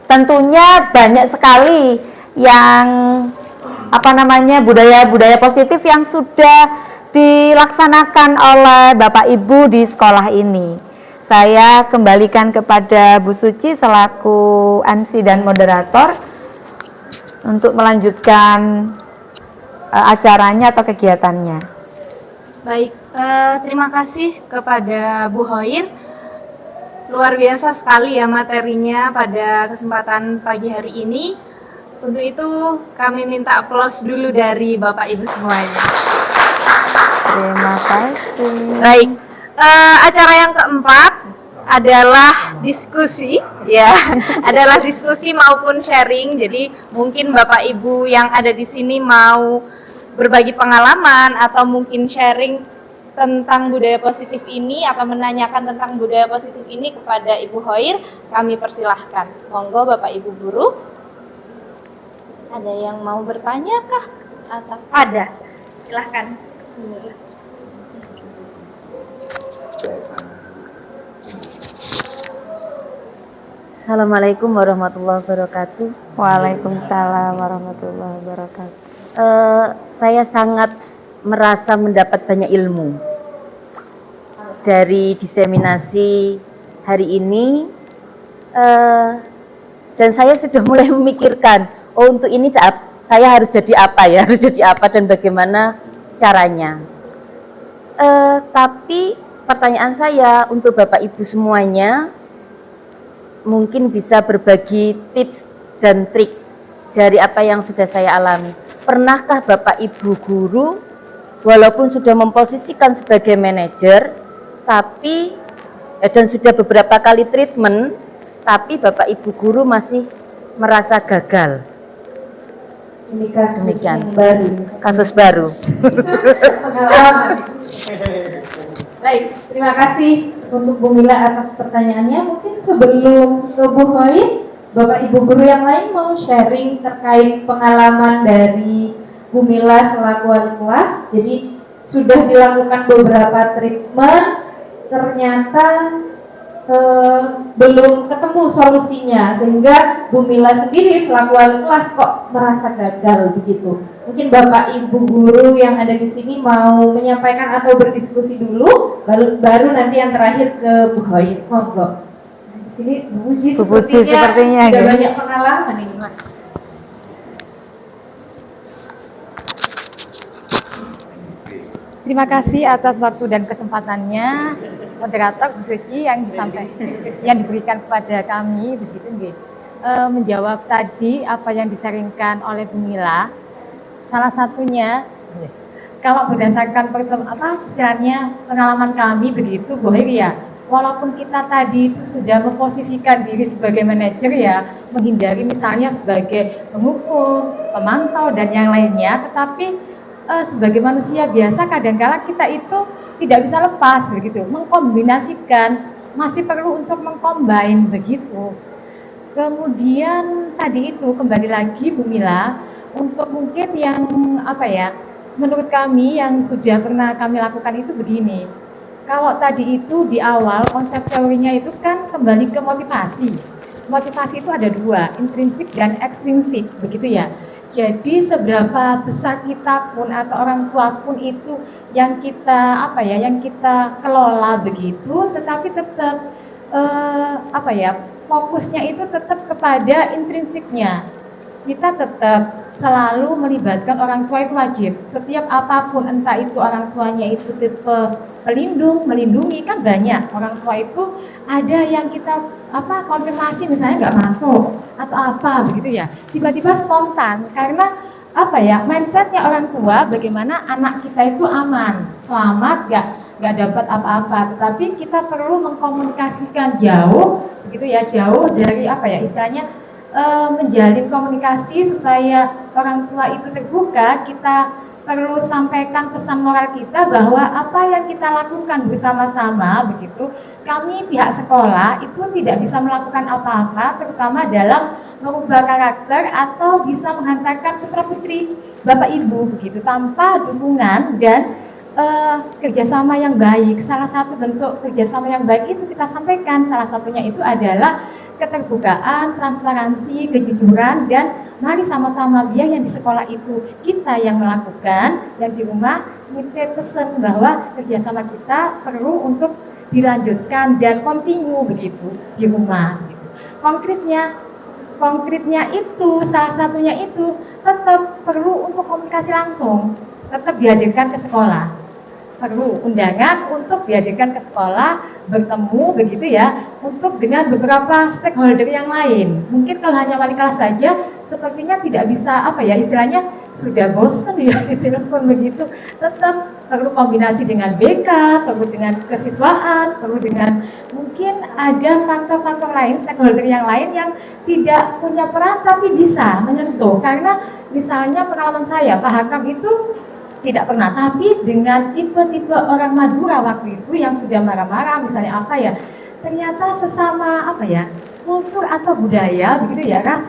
Tentunya banyak sekali yang budaya-budaya positif yang sudah dilaksanakan oleh Bapak Ibu di sekolah ini. Saya kembalikan kepada Bu Suci selaku MC dan moderator untuk melanjutkan acaranya atau kegiatannya. Baik, terima kasih kepada Bu Hoir. Luar biasa sekali ya materinya pada kesempatan pagi hari ini. Untuk itu kami minta aplaus dulu dari Bapak Ibu semuanya. Terima kasih. Baik, acara yang keempat adalah diskusi, ya, adalah diskusi maupun sharing. Jadi mungkin Bapak Ibu yang ada di sini mau berbagi pengalaman atau mungkin sharing tentang budaya positif ini atau menanyakan tentang budaya positif ini kepada Ibu Hoir, kami persilahkan. Monggo Bapak Ibu guru. Ada yang mau bertanya kah? Atau ada? Silahkan. Assalamualaikum warahmatullahi wabarakatuh. Waalaikumsalam warahmatullahi wabarakatuh. Saya sangat merasa mendapat banyak ilmu. dari diseminasi hari ini, dan saya sudah mulai memikirkan, oh untuk ini saya harus jadi apa ya, harus jadi apa dan bagaimana caranya. Tapi pertanyaan saya untuk Bapak Ibu semuanya, mungkin bisa berbagi tips dan trik dari apa yang sudah saya alami. Pernahkah Bapak Ibu guru, walaupun sudah memposisikan sebagai manajer, tapi dan sudah beberapa kali treatment, tapi Bapak Ibu guru masih merasa gagal? Ini kasus Demikian. yang baru. Kasus baru. Pengalaman. Baik, terima kasih untuk Bu Mila atas pertanyaannya. Mungkin sebelum ke Bu Hoin, Bapak Ibu guru yang lain mau sharing terkait pengalaman dari Bu Mila selaku wali kelas. Jadi sudah dilakukan beberapa treatment, ternyata belum ketemu solusinya, sehingga Bu Mila sendiri selaku wali kelas kok merasa gagal begitu. Mungkin Bapak Ibu guru yang ada di sini mau menyampaikan atau berdiskusi dulu, baru nanti yang terakhir ke Bu Hoin. Monggo. Di sini Bu Puji sepertinya sudah gitu. banyak pengalaman ini. Terima kasih atas waktu dan kesempatannya moderator Bu Suci yang diberikan kepada kami begitu nggih. Menjawab tadi apa yang disaringkan oleh Bu Mila, salah satunya kalau berdasarkan istilahnya pengalaman kami begitu Bu Heri ya, walaupun kita tadi itu sudah memposisikan diri sebagai manajer ya, menghindari misalnya sebagai pengukur, pemantau dan yang lainnya, tetapi sebagai manusia biasa kadang-kala kita itu tidak bisa lepas begitu, mengkombinasikan, masih perlu untuk mengcombine begitu. Kemudian tadi itu kembali lagi Bu Mila, untuk mungkin yang menurut kami yang sudah pernah kami lakukan itu begini. Kalau tadi itu di awal konsep teorinya itu kan kembali ke motivasi. Motivasi itu ada dua, intrinsik dan ekstrinsik begitu ya. Jadi seberapa besar kita pun atau orang tua pun itu yang kita yang kita kelola begitu, tetapi tetap fokusnya itu tetap kepada intrinsiknya. Kita tetap selalu melibatkan orang tua, itu wajib. Setiap apapun, entah itu orang tuanya itu tipe melindungi, kan banyak orang tua itu ada yang kita konfirmasi misalnya nggak masuk atau apa begitu ya, tiba-tiba spontan karena mindsetnya orang tua bagaimana anak kita itu aman, selamat, nggak dapat apa-apa, tetapi kita perlu mengkomunikasikan jauh begitu ya, jauh dari istilahnya menjalin komunikasi supaya orang tua itu terbuka. Kita perlu sampaikan pesan moral kita bahwa apa yang kita lakukan bersama-sama begitu, kami pihak sekolah itu tidak bisa melakukan apa-apa, terutama dalam mengubah karakter atau bisa menghantarkan putra-putri Bapak Ibu begitu tanpa dukungan dan kerjasama yang baik. Salah satu bentuk kerjasama yang baik itu kita sampaikan, salah satunya itu adalah keterbukaan, transparansi, kejujuran, dan mari sama-sama biar yang di sekolah itu kita yang melakukan, yang di rumah kita pesan bahwa kerjasama kita perlu untuk dilanjutkan dan continue begitu di rumah. Gitu. Konkretnya itu salah satunya itu tetap perlu untuk komunikasi langsung, tetap dihadirkan ke sekolah. Perlu undangan untuk dihadirkan ke sekolah, bertemu begitu ya, untuk dengan beberapa stakeholder yang lain. Mungkin kalau hanya wali kelas saja sepertinya tidak bisa istilahnya sudah bosan ya di telepon begitu. Tetap perlu kombinasi dengan BK, perlu dengan kesiswaan, perlu dengan mungkin ada faktor-faktor lain, stakeholder yang lain yang tidak punya peran tapi bisa menyentuh. Karena misalnya pengalaman saya, Pak Hakam itu tidak pernah, tapi dengan tipe-tipe orang Madura waktu itu yang sudah marah-marah misalnya ternyata sesama kultur atau budaya begitu ya, Ras,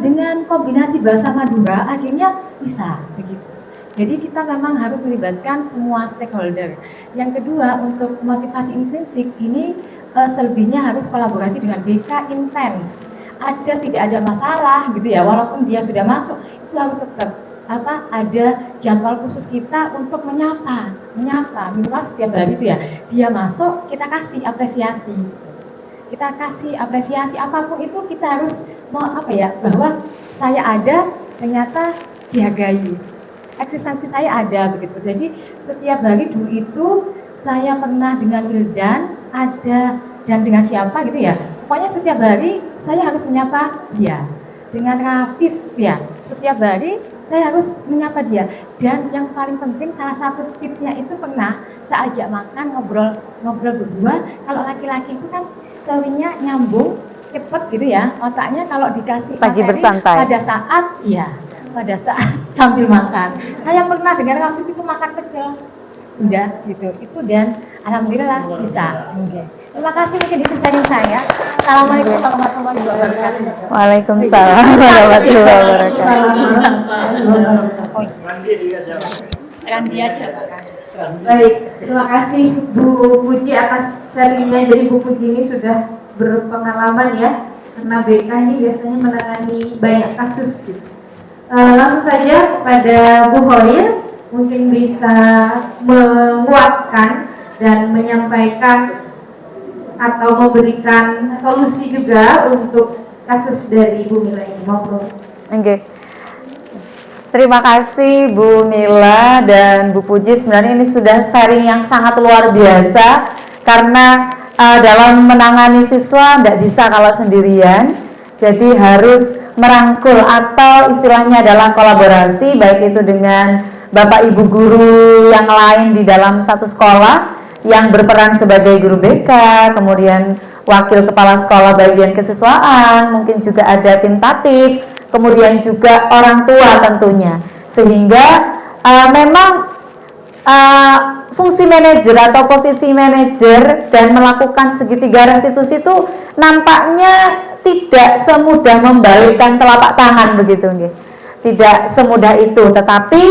dengan kombinasi bahasa Madura akhirnya bisa begitu. Jadi kita memang harus melibatkan semua stakeholder. Yang kedua, untuk motivasi intrinsik ini selebihnya harus kolaborasi dengan BK intens. Tidak ada masalah gitu ya, walaupun dia sudah masuk itu harus tetap ada jadwal khusus kita untuk menyapa minimal setiap hari itu ya, dia masuk kita kasih apresiasi apapun itu kita harus bahwa saya ada, ternyata dihargai, eksistensi saya ada begitu. Jadi setiap hari dulu itu saya pernah dengan Wildan ada, dan dengan siapa gitu ya, pokoknya setiap hari saya harus menyapa dia. Dengan Rafif ya, setiap hari saya harus menyapa dia. Dan yang paling penting, salah satu tipsnya itu pernah saya ajak makan, ngobrol berdua. Kalau laki-laki itu kan kawinnya nyambung cepet gitu ya, otaknya kalau dikasih Pagi materi bersantai. pada saat sambil makan. Saya pernah dengan Rafif itu makan pecel, udah gitu itu, dan alhamdulillah bisa. Terima kasih, mungkin itu sharing saya. Assalamualaikum warahmatullahi wabarakatuh. Waalaikumsalam warahmatullahi wabarakatuh. Randi aja. Baik, terima kasih Bu Puji atas sharingnya. Jadi Bu Puji ini sudah berpengalaman ya, karena BK ini biasanya menangani banyak kasus gitu. Langsung saja kepada Bu Hoir, mungkin bisa menguatkan dan menyampaikan atau memberikan solusi juga untuk kasus dari Bu Mila ini. Monggo. Oke. Terima kasih Bu Mila dan Bu Puji. Sebenarnya ini sudah sharing yang sangat luar biasa, karena dalam menangani siswa tidak bisa kalau sendirian. Jadi harus merangkul, atau istilahnya adalah kolaborasi, baik itu dengan Bapak Ibu guru yang lain di dalam satu sekolah yang berperan sebagai guru BK, kemudian wakil kepala sekolah bagian kesiswaan, mungkin juga ada tim tatip, kemudian juga orang tua tentunya. Sehingga memang fungsi manajer atau posisi manajer dan melakukan segitiga restitusi itu nampaknya tidak semudah membalikkan telapak tangan begitu nggih. Tidak semudah itu, tetapi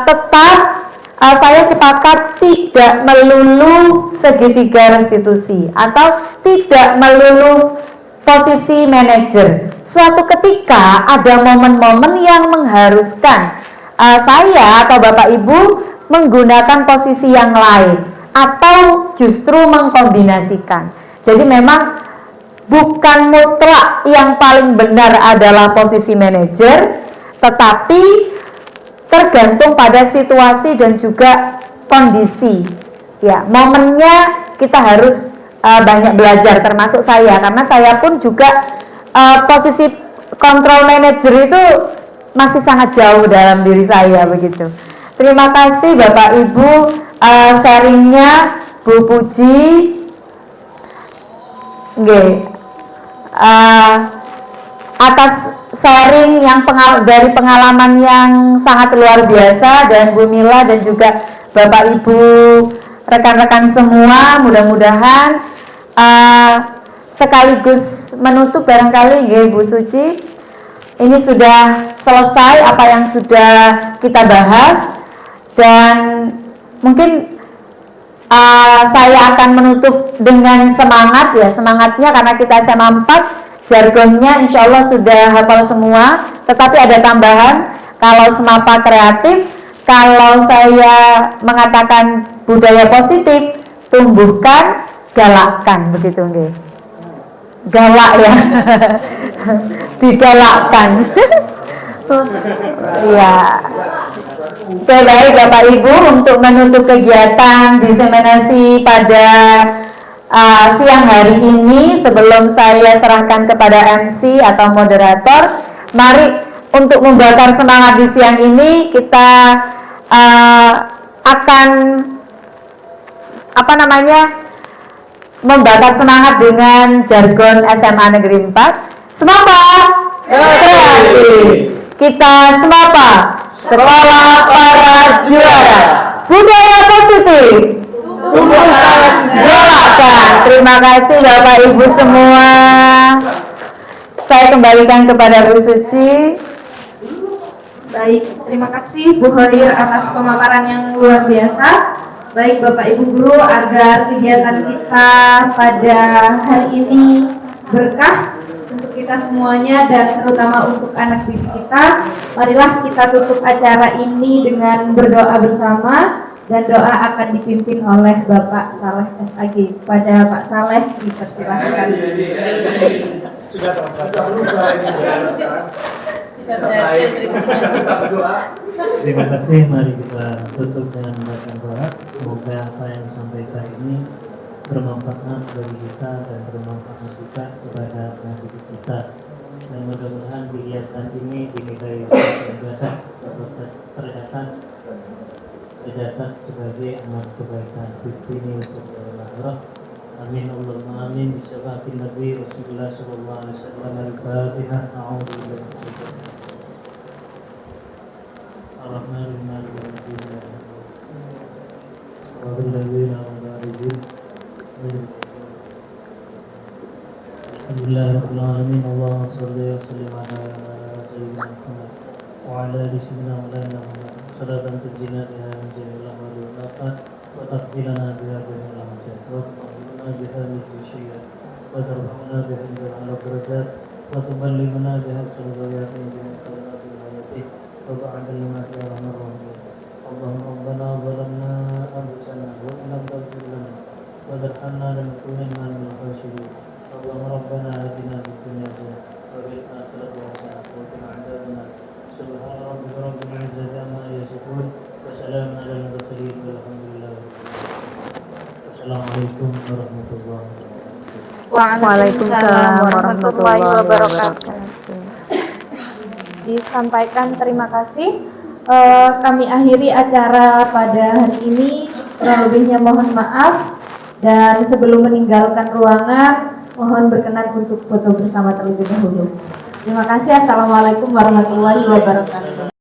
tetap saya sepakat tidak melulu segitiga restitusi atau tidak melulu posisi manajer. Suatu ketika ada momen-momen yang mengharuskan saya atau Bapak Ibu menggunakan posisi yang lain atau justru mengkombinasikan. Jadi memang bukan mutlak yang paling benar adalah posisi manajer, tetapi tergantung pada situasi dan juga kondisi. Ya, momennya kita harus banyak belajar, termasuk saya, karena saya pun juga posisi kontrol manager itu masih sangat jauh dalam diri saya begitu. Terima kasih Bapak Ibu sharingnya Bu Puji. Atas sharing yang dari pengalaman yang sangat luar biasa, dan Bu Mila dan juga Bapak Ibu rekan-rekan semua, mudah-mudahan sekaligus menutup barangkali Bu Suci, ini sudah selesai apa yang sudah kita bahas, dan mungkin saya akan menutup dengan semangat ya, semangatnya karena kita SMA 4, jargonnya insya Allah sudah hafal semua, tetapi ada tambahan. Kalau semapa kreatif, kalau saya mengatakan budaya positif, tumbuhkan, galakkan, begitu nggih. Galak ya. Digalakkan. Iya. Oke, baik Bapak Ibu, untuk menutup kegiatan diseminasi pada siang hari ini, sebelum saya serahkan kepada MC atau moderator, mari untuk membakar semangat di siang ini kita akan membakar semangat dengan jargon SMA Negeri 4. Semangat kreatif. Kita semapa sekolah para juara. Budaya positif. Tumbuhkan, galakkan. Terima kasih Bapak Ibu semua. Saya kembalikan kepada Bu Suci. Baik, terima kasih Bu Hoir atas pemaparan yang luar biasa. Baik Bapak Ibu guru, agar kegiatan kita pada hari ini berkah, untuk kita semuanya dan terutama untuk anak didik kita, marilah kita tutup acara ini dengan berdoa bersama, dan doa akan dipimpin oleh Bapak Saleh SAG. Pada Pak Saleh dipersilahkan. Sudah berubah ini sudah berhasil. Terima kasih. Mari kita tutup dengan membaca doa. Semoga apa yang disampaikan ini bermanfaat bagi kita dan bermanfaat juga kepada anak kita. Dan mudah-mudahan kegiatan ini dinilai tercatat sebagai amal kebaikan ini untuk Allah. Amin Allahumma amin. Bismillahirrahmanirrahim. Nabi Rasulullah sallallahu alaihi wasallam. Al-Fatihah. A'udzu billahi Alhamdulillahirrahmanirrahim. Allahumma sholli wa sallim ala sayyidina Muhammad wa ala ali sayyidina Muhammad. Salatan tujina biha min jami'il ahwali wal afat wa taqbilana biha jami'il amjad wa taqbilana biha min syiyat wa tarhamna biha min al-darajat wa tuballighuna biha al-ghayat min jami'il khairat wal hayati wa ba'da lima ya rahman rahim. Allahumma rabbana zalamna anfusana wa in lam taghfir lana wa tarhamna lanakunanna minal khasirin. Allahumma rabbana atina fid dunya hasanah wa fil akhirati hasanah wa qina adzabannar. Subhana rabbika rabbil izzati amma yasifun wa salamun alal mursalin walhamdulillahi rabbil alamin. Assalamualaikum warahmatullahi wabarakatuh. Waalaikumsalam warahmatullahi wabarakatuh. Disampaikan terima kasih. Kami akhiri acara pada hari ini. Kurang lebihnya mohon maaf. Dan sebelum meninggalkan ruangan, mohon berkenan untuk foto bersama terlebih dahulu. Terima kasih. Assalamualaikum warahmatullahi wabarakatuh.